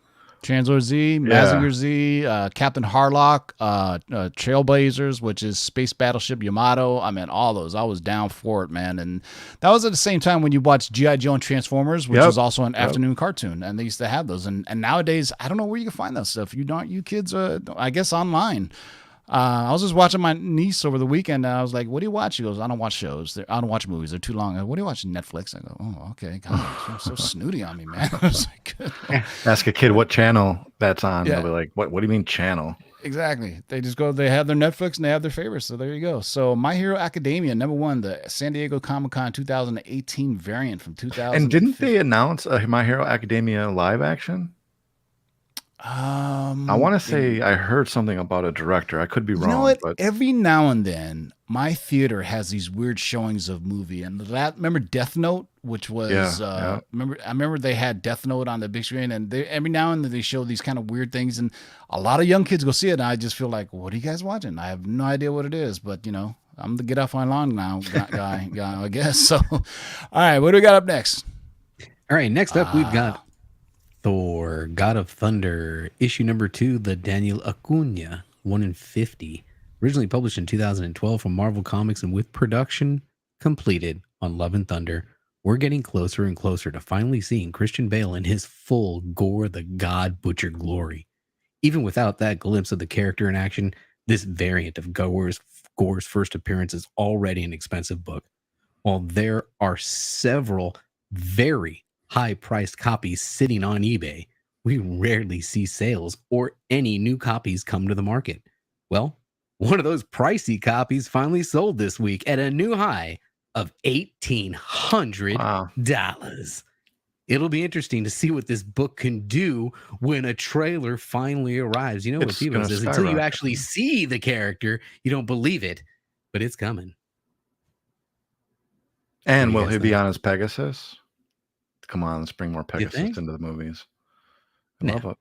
Translor Z, Mazinger Z, Captain Harlock, Trailblazers, which is Space Battleship Yamato. I mean, all those. I was down for it, man. And that was at the same time when you watched G.I. Joe and Transformers, which Yep. was also an afternoon cartoon. And they used to have those. And nowadays, I don't know where you can find that stuff. You kids, I guess online. I was just watching my niece over the weekend, and I was like, "What do you watch?" She goes, "I don't watch shows. I don't watch movies. They're too long." I go, "What do you watch? Netflix?" I go, "Oh, okay." God, you're so snooty on me, man. I was like, "Good." Ask a kid what channel that's on. Yeah. They'll be like, "What? What do you mean channel?" Exactly. They just go. They have their Netflix and they have their favorites. So there you go. So My Hero Academia #1, the San Diego Comic Con 2018 variant from 2000. And didn't they announce a My Hero Academia live action? I want to say I heard something about a director. I could be You wrong, know what? but Every now and then, my theater has these weird showings of movie. And remember Death Note, which was Yeah. I remember they had Death Note on the big screen, and every now and then they show these kind of weird things, and a lot of young kids go see it, and I just feel like, what are you guys watching? I have no idea what it is, but I'm the get off my lawn now guy, I guess. So, all right, what do we got up next? All right, next up we've got Thor, God of Thunder, issue #2, the Daniel Acuna, 1 in 50. Originally published in 2012 from Marvel Comics and with production completed on Love and Thunder. We're getting closer and closer to finally seeing Christian Bale in his full Gore the God Butcher glory. Even without that glimpse of the character in action, this variant of Gore's first appearance is already an expensive book. While there are several very high-priced copies sitting on eBay, we rarely see sales or any new copies come to the market. Well, one of those pricey copies finally sold this week at a new high of $1,800. wow. It'll be interesting to see what this book can do when a trailer finally arrives. You know what It's people gonna says, until you skyrocket. actually see the character, you don't believe it, but it's coming. And What do you will guys he be think? on his Pegasus? Come on, let's bring more think? Pegasus into the movies. I No. love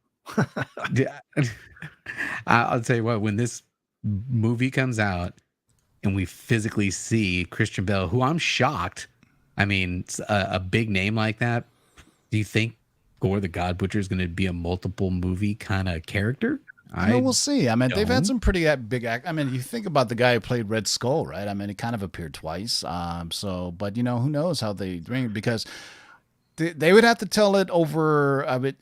it. Yeah. I'll tell you what, when this movie comes out and we physically see Christian Bale, who I'm shocked, I mean, a big name like that, do you think Gore the God Butcher is going to be a multiple movie kind of character? We'll see. I mean, they've had don't. some pretty big I mean, you think about the guy who played Red Skull, right? I mean, he kind of appeared twice. But who knows how they bring it, because they would have to tell it over. I mean,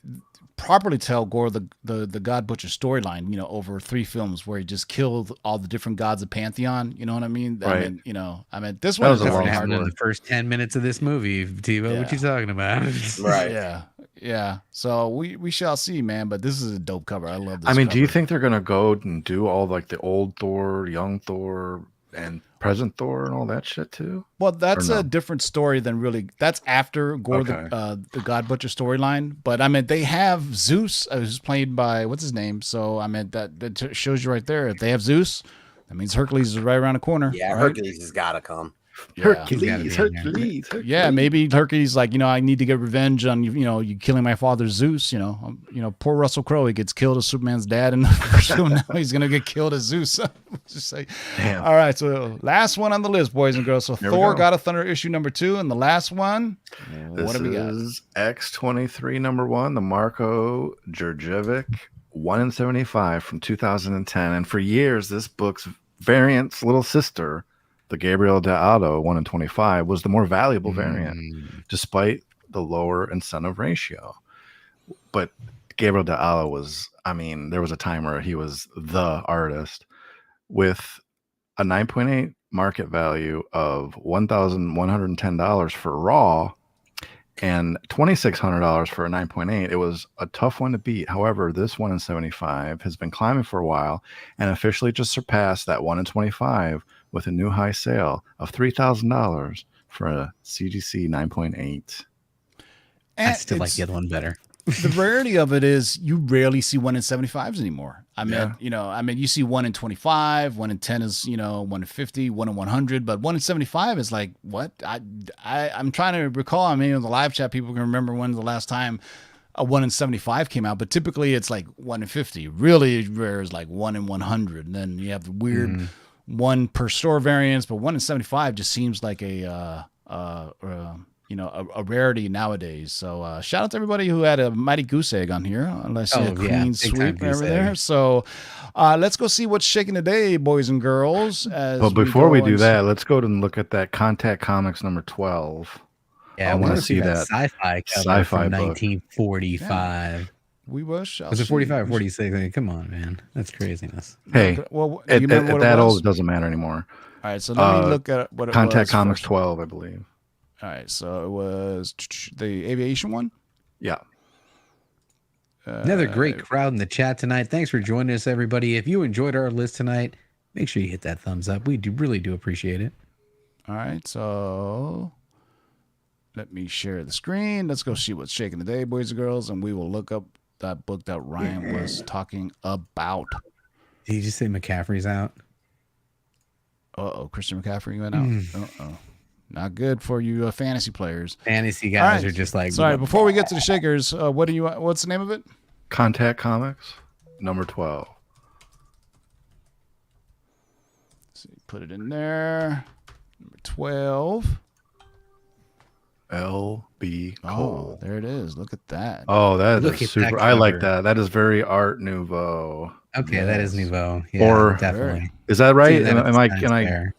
properly tell Gore the God Butcher storyline, over 3 films where he just killed all the different gods of Pantheon. You know what I mean? Right. I mean, this That one was is a That's what long definitely happened hard in to the first 10 minutes of this movie, Tivo. What you talking about? Right. Yeah. So we shall see, man. But this is a dope cover. I love this. I mean, do you cover. think they're gonna go and do all like the old Thor, young Thor, and present Thor and all that shit too? Well, that's no? a different story than really. That's after Gore Okay. the God Butcher storyline. But I mean, they have Zeus, who's played by what's his name. So I mean, that shows you right there. If they have Zeus, that means Hercules is right around the corner. Yeah, right? Hercules has got to come. Yeah. He's gotta be in Hercules. Yeah, maybe Hercules like, I need to get revenge on you killing my father Zeus. Poor Russell Crowe, he gets killed as Superman's dad in the first film. Now he's gonna get killed as Zeus. Just say, Damn. all right. So last one on the list, boys and girls. So Here we Thor, go. God of Thunder issue #2, and the last one. This What do we got? is X-23 #1, the Marco Djurjevic 1 in 75 from 2010. And for years, this book's variant's little sister, the Gabriel Deodato 1 in 25, was the more valuable variant, despite the lower incentive ratio. But Gabriel Deodato was, I mean, there was a time where he was the artist with a 9.8 market value of $1,110 for raw and $2,600 for a 9.8. It was a tough one to beat. However, this 1 in 75 has been climbing for a while and officially just surpassed that 1 in 25 with a new high sale of $3,000 for a CGC 9.8. I And still like it's- the other one better. the rarity of it is you rarely see 1 in 75s anymore. I mean, Yeah. you see 1 in 25, 1 in 10 is, 1 in 50, 1 in 100, but 1 in 75 is like, what? I'm trying to recall. I mean, in the live chat, people can remember when the last time a 1 in 75 came out, but typically it's like 1 in 50. Really rare is like 1 in 100. And then you have the weird 1 per store variants, but 1 in 75 just seems like a rarity nowadays. So shout out to everybody who had a mighty goose egg on here, unless you had yeah, clean big time sweep goose over there. egg. So let's go see what's shaking today, boys and girls. But before we do that, let's go and look at that Contact Comics number 12. Yeah, I I wanna want to see see that sci-fi cover sci-fi from book. 1945. we wish. Was it 45 or 46? I mean, come on, man. That's craziness. Hey, Well, at, you remember at what that it was? old, it doesn't matter anymore. All right, so let me look at what it Contact was Comics first. 12, I believe. All right, so it was the aviation one. Yeah. Another great crowd in the chat tonight. Thanks for joining us, everybody. If you enjoyed our list tonight, make sure you hit that thumbs up. We really do appreciate it. All right, so let me share the screen. Let's go see what's shaking today, boys and girls, and we will look up that book that Ryan was talking about. Did you just say McCaffrey's out? Christian McCaffrey went out. Not good for you fantasy players. Fantasy All guys right. are just like, Sorry, before we get to the shakers, what's the name of it? Contact Comics number 12. Let's see, put it in there. Number 12. LB Oh, Cole. there it is. Look at that. Oh, that Look is at that super. I like cover. that. That is very Art Nouveau. okay, that is Yes. Nouveau. Yeah, Or- definitely. Is that right? See that Am it's I nice can I there.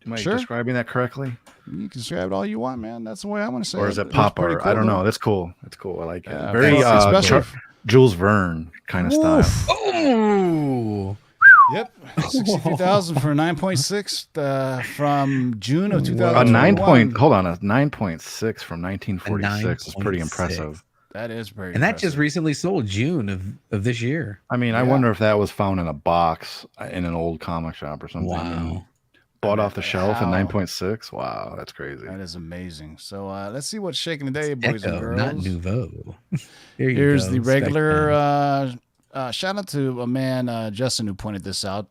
am I Sure. describing that correctly? You can describe it all you want, man. That's the way I want to say it. Or is it It's pop pretty art? cool, I don't though. know. That's cool. That's cool. I like it. Yeah, Very especially- Jules Verne kind of style. Oh, Yep, 63,000 for 9.6 from June of A 2021. hold on, a 9.6 from 1946 is pretty 9.6. impressive. That is very. and that just impressive. recently sold June of this year. I mean, I Yeah. wonder if that was found in a box in an old comic shop or something. Wow. Bought off the shelf at How? 9.6. Wow, that's crazy. That is amazing. So let's see what's shaking today, boys and Echo, girls. not Nouveau. Here you Here's go, the regular. Spectrum. Shout out to a man, Justin, who pointed this out.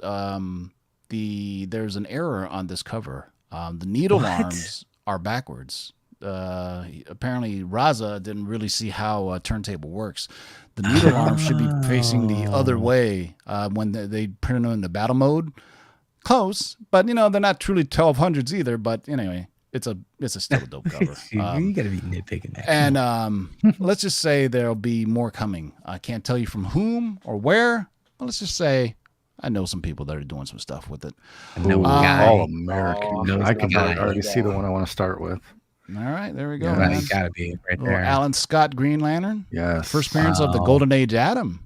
There's an error on this cover. The needle What? arms are backwards. Apparently, Raza didn't really see how a turntable works. The needle arm should be facing the other way when they printed them in the battle mode. Close, but they're not truly 1200s either. But anyway, it's still a dope cover. You got to be nitpicking that. And let's just say there'll be more coming. I can't tell you from whom or where, but let's just say I know some people that are doing some stuff with it. I know Ooh, a guy. all American. knows I a can guy. already see the one I want to start with. All right, there we go. Yeah. Right, man. you got to be right Little there. Alan Scott Green Lantern. Yes. First appearance of the Wow. Golden Age Atom.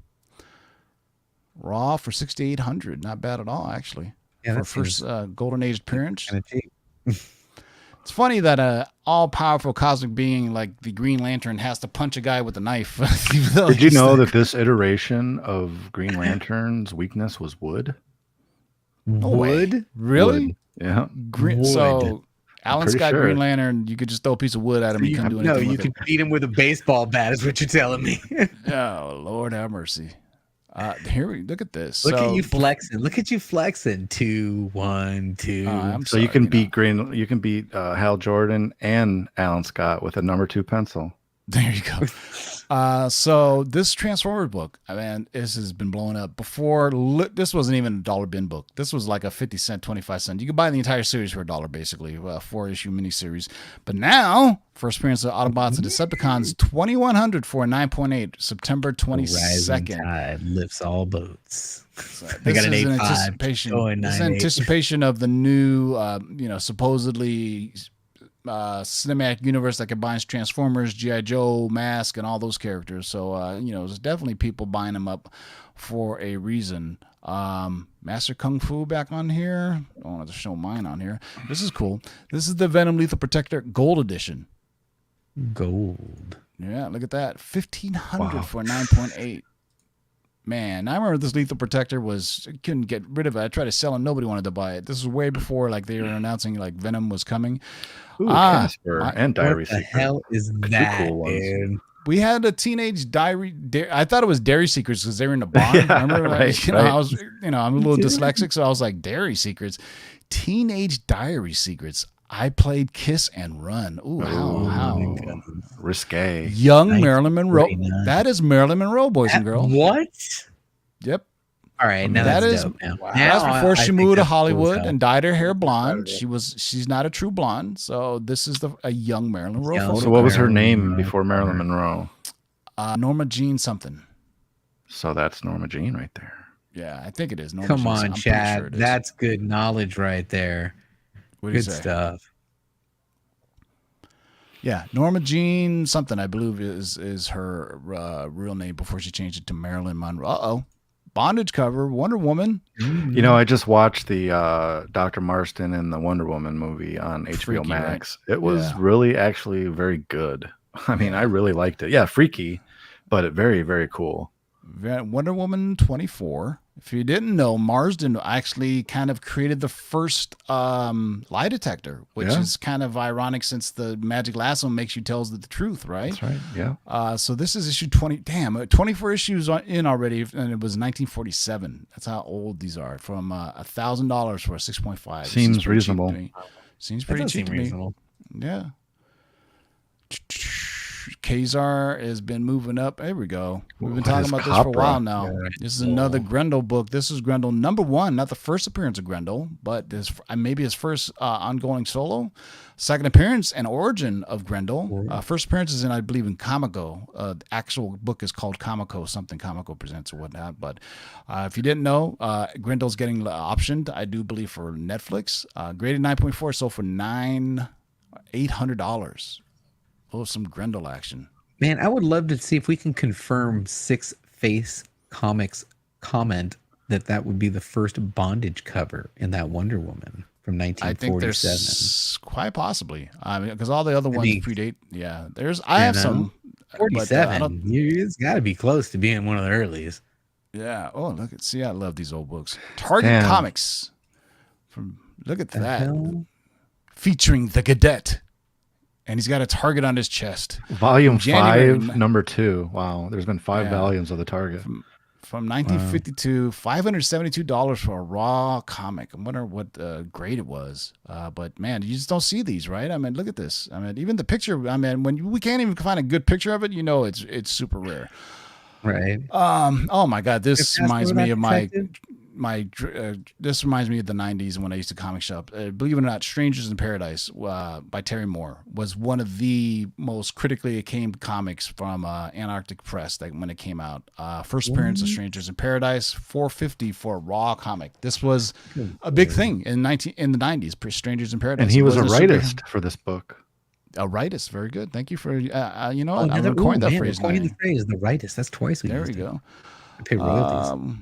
Raw for 6,800. Not bad at all, actually. Yeah, for that first Golden Age appearance. kind of cheap. It's funny that a all-powerful cosmic being like the Green Lantern has to punch a guy with a knife. even though Did you he's know the- that this iteration of Green Lantern's weakness was wood? No way. Wood? Really? Wood. Yeah. Green, Wood. so Alan pretty Scott sure. Green Lantern, you could just throw a piece of wood at him. You couldn't do anything No, you with can beat him with a baseball bat, is what you're telling me. it. Oh, Lord have mercy. Here we look at this. Look so, at you flexing. Look at you flexing. 2, 1, 2. I'm So you sorry, can know. beat Green. You can beat Hal Jordan and Alan Scott with a number 2 pencil. There you go. So this Transformers book, I mean, this has been blowing up. Before, this wasn't even a dollar bin book. This was like a 50-cent, 25-cent. You could buy the entire series for $1, basically, a 4-issue miniseries. But now, first appearance of Autobots and Decepticons, $2,100 for a 9.8, September Rising 22nd. tide lifts all boats. So They got this an is in 8.5, anticipation. going This is 9.8. anticipation of the new, supposedly cinematic universe that combines Transformers, G.I. Joe, Mask, and all those characters. So, there's definitely people buying them up for a reason. Master Kung Fu back on here. I don't want to show mine on here. This is cool. This is the Venom Lethal Protector Gold Edition. Gold. Yeah, look at that. 1,500 Wow. for 9.8. Man, I remember this Lethal Protector was couldn't get rid of it. I tried to sell it, nobody wanted to buy it. This was way before like they were announcing like Venom was coming. Ooh, Ah, Casper my- and Diary What the Secret. hell is Two that, cool ones. dude? We had a teenage diary. I thought it was Dairy Secrets because they were in a bond. Yeah, Remember, right, I right. was, I'm a little dyslexic, so I was like Dairy Secrets, Teenage Diary Secrets. I played Kiss and Run. Ooh, how Risque. young Marilyn Monroe. 1949. That is Marilyn Monroe, boys and girls. What? Yep. All right, now that that's is- dope. Now, That's now before I she think moved to that's cool as Hollywood hell. and dyed her hair blonde. Saturday. She's not a true blonde. So this is a young Marilyn Monroe. Young. photo. So what was her Marilyn name Monroe. before Marilyn Monroe? Norma Jean something. So that's Norma Jean right there. Yeah, I think it is. Norma Come Jean, on, I'm pretty Chad. sure it is. That's good knowledge right there. What do you Good say? stuff. Yeah, Norma Jean something, I believe is her real name before she changed it to Marilyn Monroe. Uh-oh. Bondage cover, Wonder Woman. You know, I just watched the Dr. Marston and the Wonder Woman movie on HBO Freaky, right? Max. It was Yeah. really actually very good. I mean, I really liked it. Yeah, freaky, but very, very cool. Wonder Woman 24. If you didn't know, Marsden actually kind of created the first lie detector, which Yeah. is kind of ironic since the magic lasso makes you tell the truth, right? That's right. Yeah. So this is issue 20. Damn, 24 issues in already, and it was 1947. That's how old these are. From $1,000 for a 6.5. This Seems is pretty cheap to reasonable. me. Seems That pretty does cheap seem to me. reasonable. Yeah. Kazar has been moving up. There we go. We've been What talking is about this for a Copra? while now. Yeah. This is another Grendel book. This is Grendel #1, not the first appearance of Grendel, but maybe his first ongoing solo. Second appearance and origin of Grendel. First appearance is I believe, in Comico. The actual book is called Comico, something Comico presents or whatnot. But if you didn't know, Grendel's getting optioned, I do believe, for Netflix. Graded 9.4, sold for $800. Oh, some Grendel action. Man, I would love to see if we can confirm Six Face Comics comment that would be the first bondage cover in that Wonder Woman from I think 1947. there's quite possibly. I mean, because all the other ones mean, predate. Yeah, I have know, some. but, I 47. don't- It's got to be close to being one of the earliest. yeah. Oh, look at see, I love these old books. Target Damn. Comics. Look at The that, hell? featuring the Cadet, and he's got a target on his chest. Volume January 5, number 2. Wow. There's been 5 Yeah. volumes of the Target. From 1952, $572 for a raw comic. I wonder what grade it was. But man, you just don't see these, right? I mean, look at this. I mean, even the picture. I mean, when we can't even find a good picture of it, it's super rare. Right. Oh my God, this If reminds that's me what of I detected. this reminds me of the 90s when I used to comic shop. Believe it or not, Strangers in Paradise by Terry Moore was one of the most critically acclaimed comics from Antarctic Press when it came out. First appearance of Strangers in Paradise, $450 for a raw comic. This was a big thing in the 90s. Strangers in Paradise, And he It was a wasn't rightist for this book. A rightist, very good. Thank you for you know Oh, what? I'm gonna coin that phrase now. We're coining the phrase, the rightist. That's twice we There used we it. go. I pay royalties.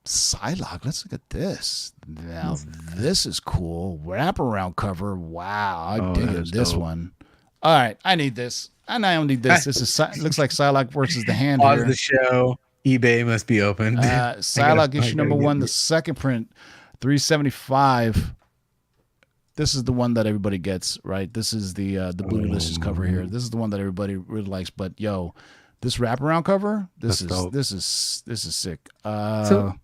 Psylocke. Let's look at this. Now this is cool. Wraparound cover. Wow, I Oh, dig that it. is This dope. one. All right, I need this, and I don't need this. This is looks like Psylocke versus the Hand Pause here. the show. eBay must be open. Psylocke I issue gotta #1, get the second print, $375. This is the one that everybody gets, right? This is the Bootylicious cover here. This is the one that everybody really likes. But yo, this wraparound cover, That's dope. this is sick. So-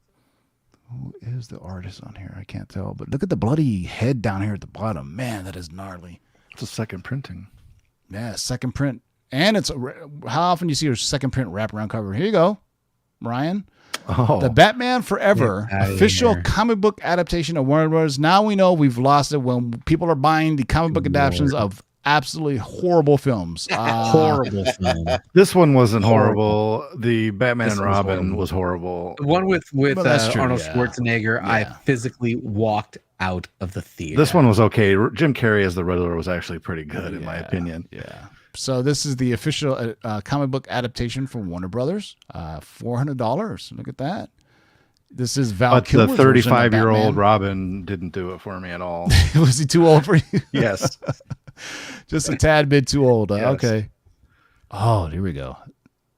Who is the artist on here? I can't tell, but look at the bloody head down here at the bottom. Man, that is gnarly. It's a second printing. Yeah, second print, and how often do you see your second print wraparound cover? Here you go, Ryan. Oh, The Batman Forever Get outta official here. comic book adaptation of Warner Bros. Now we know we've lost it when people are buying the comic book adaptations of absolutely horrible films. Horrible film. this one wasn't horrible. The Batman This and was Robin horrible. was horrible. The one with Well, that's true, Arnold yeah. Schwarzenegger, I Yeah. physically walked out of the theater. This one was okay. Jim Carrey as the Riddler was actually pretty good, in my Yeah, opinion. Yeah. So this is the official comic book adaptation from Warner Brothers. $400. Look at that. This is Val But the Kilmer's version of 35-year-old Batman. Robin didn't do it for me at all. Was he too old for you? Yes. Just a tad bit too old. Yes. Okay. Oh, here we go.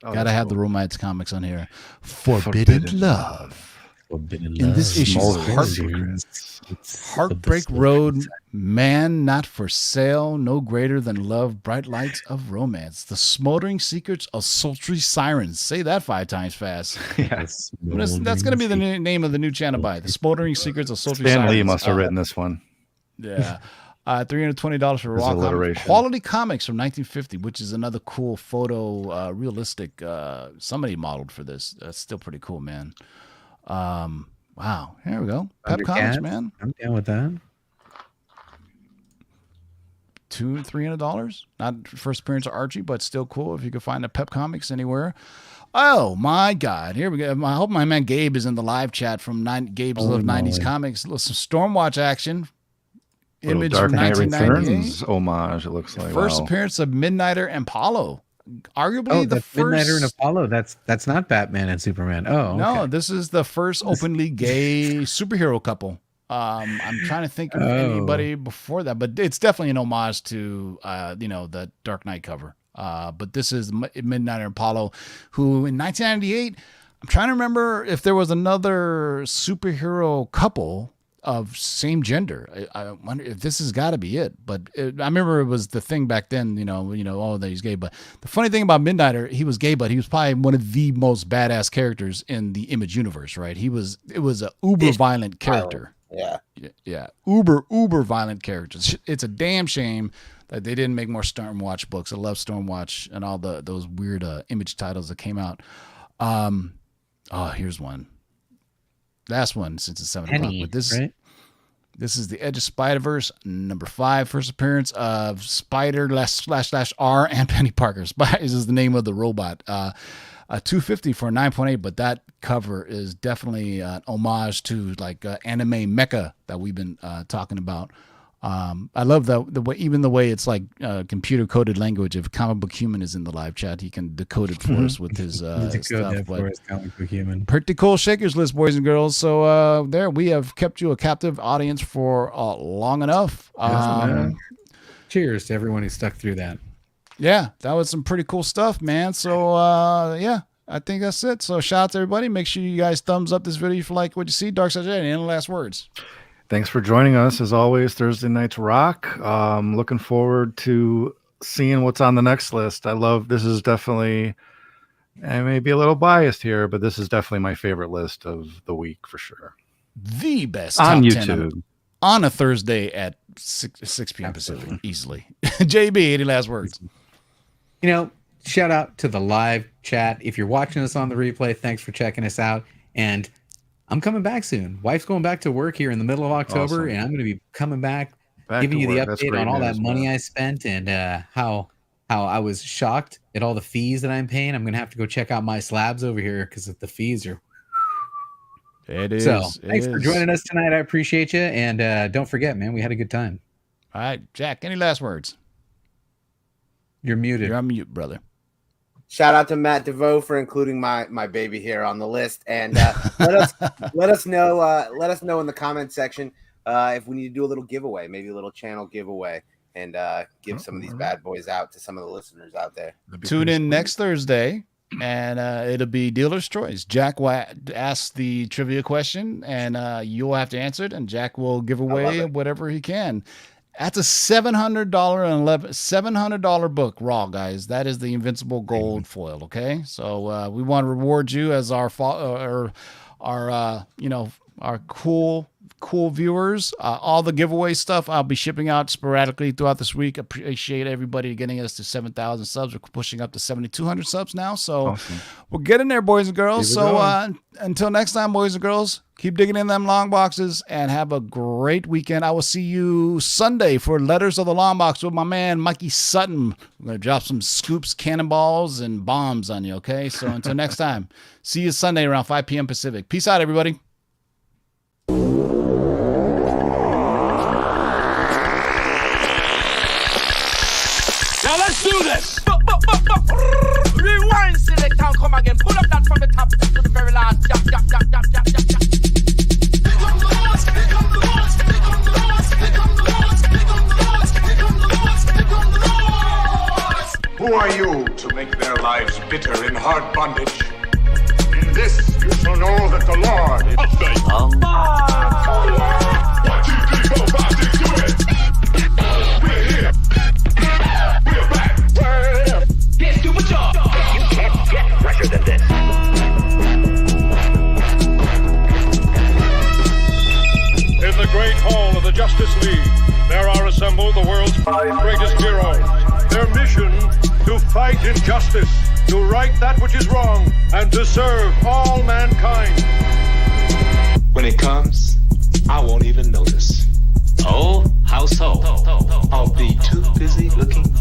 Oh, Gotta that's have the cool. romance comics on here. Forbidden Love. In this issue's Smoldering Heartbreak, Secrets. Heartbreak Road, Man Not For Sale, No Greater Than Love, Bright Lights of Romance, The Smoldering Secrets of Sultry Sirens. Say that 5 times fast. Yes. That's going to be the name of the new channel by The Smoldering Secrets of Sultry Stan Sirens. Lee must have written this one. Yeah. $320 for His Raw Comics. alliteration. Quality Comics from 1950, which is another cool photo, realistic. Somebody modeled for this. That's still pretty cool, man. Wow. Here we go. Pep Comics, Thundercats. man. I'm down with that. $200-$300. Not first appearance of Archie, but still cool if you can find a Pep Comics anywhere. Oh my God! Here we go. I hope my man Gabe is in the live chat from Gabe's Holy Love 90s moly. Comics. Some Stormwatch action. Little Image Dark from Knight 1998. Returns homage, it looks like. First Wow. appearance of Midnighter and Apollo. Arguably Oh, the that's first. Midnighter and Apollo. That's not Batman and Superman. Oh, okay. No, this is the first openly gay superhero couple. I'm trying to think of Oh. anybody before that, but it's definitely an homage to the Dark Knight cover. But this is Midnighter and Apollo, who in 1998, I'm trying to remember if there was another superhero couple of same gender. I wonder if this has got to be it. But I remember it was the thing back then, oh, that he's gay. But the funny thing about Midnighter, he was gay, but he was probably one of the most badass characters in the Image universe, right? It was a uber violent character. Yeah. Yeah. Uber violent characters. It's a damn shame that they didn't make more Stormwatch books. I love Stormwatch and all those weird Image titles that came out. Here's one. Last one since it's 7 o'clock. Penny, But this right? This is the Edge of Spider-Verse, number 5, first appearance of Spider /R and Penny Parker. Spider is the name of the robot. $250 for a 9.8, but that cover is definitely an homage to like anime mecha that we've been talking about. I love the way, even the way it's like computer coded language. If Comic Book Human is in the live chat, he can decode it for us with his stuff. But Comic Book Human. pretty cool Shakers list, boys and girls. So there we have kept you a captive audience for long enough. Cheers to everyone who stuck through that. Yeah, that was some pretty cool stuff, man. So yeah, I think that's it. So shout out to everybody. Make sure you guys thumbs up this video if you like what you see. Dark Side Jedi, any last words? Thanks for joining us. As always, Thursday Nights Rock. Looking forward to seeing what's on the next list. This is definitely, I may be a little biased here, but this is definitely my favorite list of the week for sure. The best On top 10 YouTube. on a Thursday at 6 p.m. Pacific, easily. JB, any last words? Shout out to the live chat. If you're watching us on the replay, thanks for checking us out. And I'm coming back soon. Wife's going back to work here in the middle of October, Awesome. and I'm going to be coming back Back giving to you the work. That's update great on all that news, money man. I spent and how I was shocked at all the fees that I'm paying. I'm going to have to go check out my slabs over here because the fees are. It is. So thanks for joining us tonight. I appreciate you. And don't forget, man, we had a good time. All right, Jack, any last words? You're muted. You're on mute, brother. Shout out to Matt DeVoe for including my baby here on the list, and let us know in the comment section if we need to do a little giveaway, maybe a little channel giveaway, and give some of these bad boys out to some of the listeners out there. Tune in next Thursday, and it'll be Dealer's Choice. Jack will ask the trivia question, and you'll have to answer it, and Jack will give away whatever he can. That's a $700 book raw, guys. That is the Invincible Gold foil. Okay, so we want to reward you as our cool viewers. All the giveaway stuff I'll be shipping out sporadically throughout this week. Appreciate everybody getting us to 7,000 subs. We're pushing up to 7,200 subs now, so Awesome. we're getting there, boys and girls. Keep it So going. until next time, boys and girls, keep digging in them long boxes and have a great weekend. I will see you Sunday for Letters of the Long Box with my man Mikey Sutton. We're gonna drop some scoops, cannonballs, and bombs on you. Okay, so until next time, see you Sunday around 5 p.m. Pacific. Peace out, everybody. Now let's do this. Rewind, select and come again. Pull up that from the top to the very last. Jump. Justice League. There are assembled the world's 5 greatest heroes. Their mission, to fight injustice, to right that which is wrong, and to serve all mankind. When it comes, I won't even notice. Oh, how so? I'll be too busy looking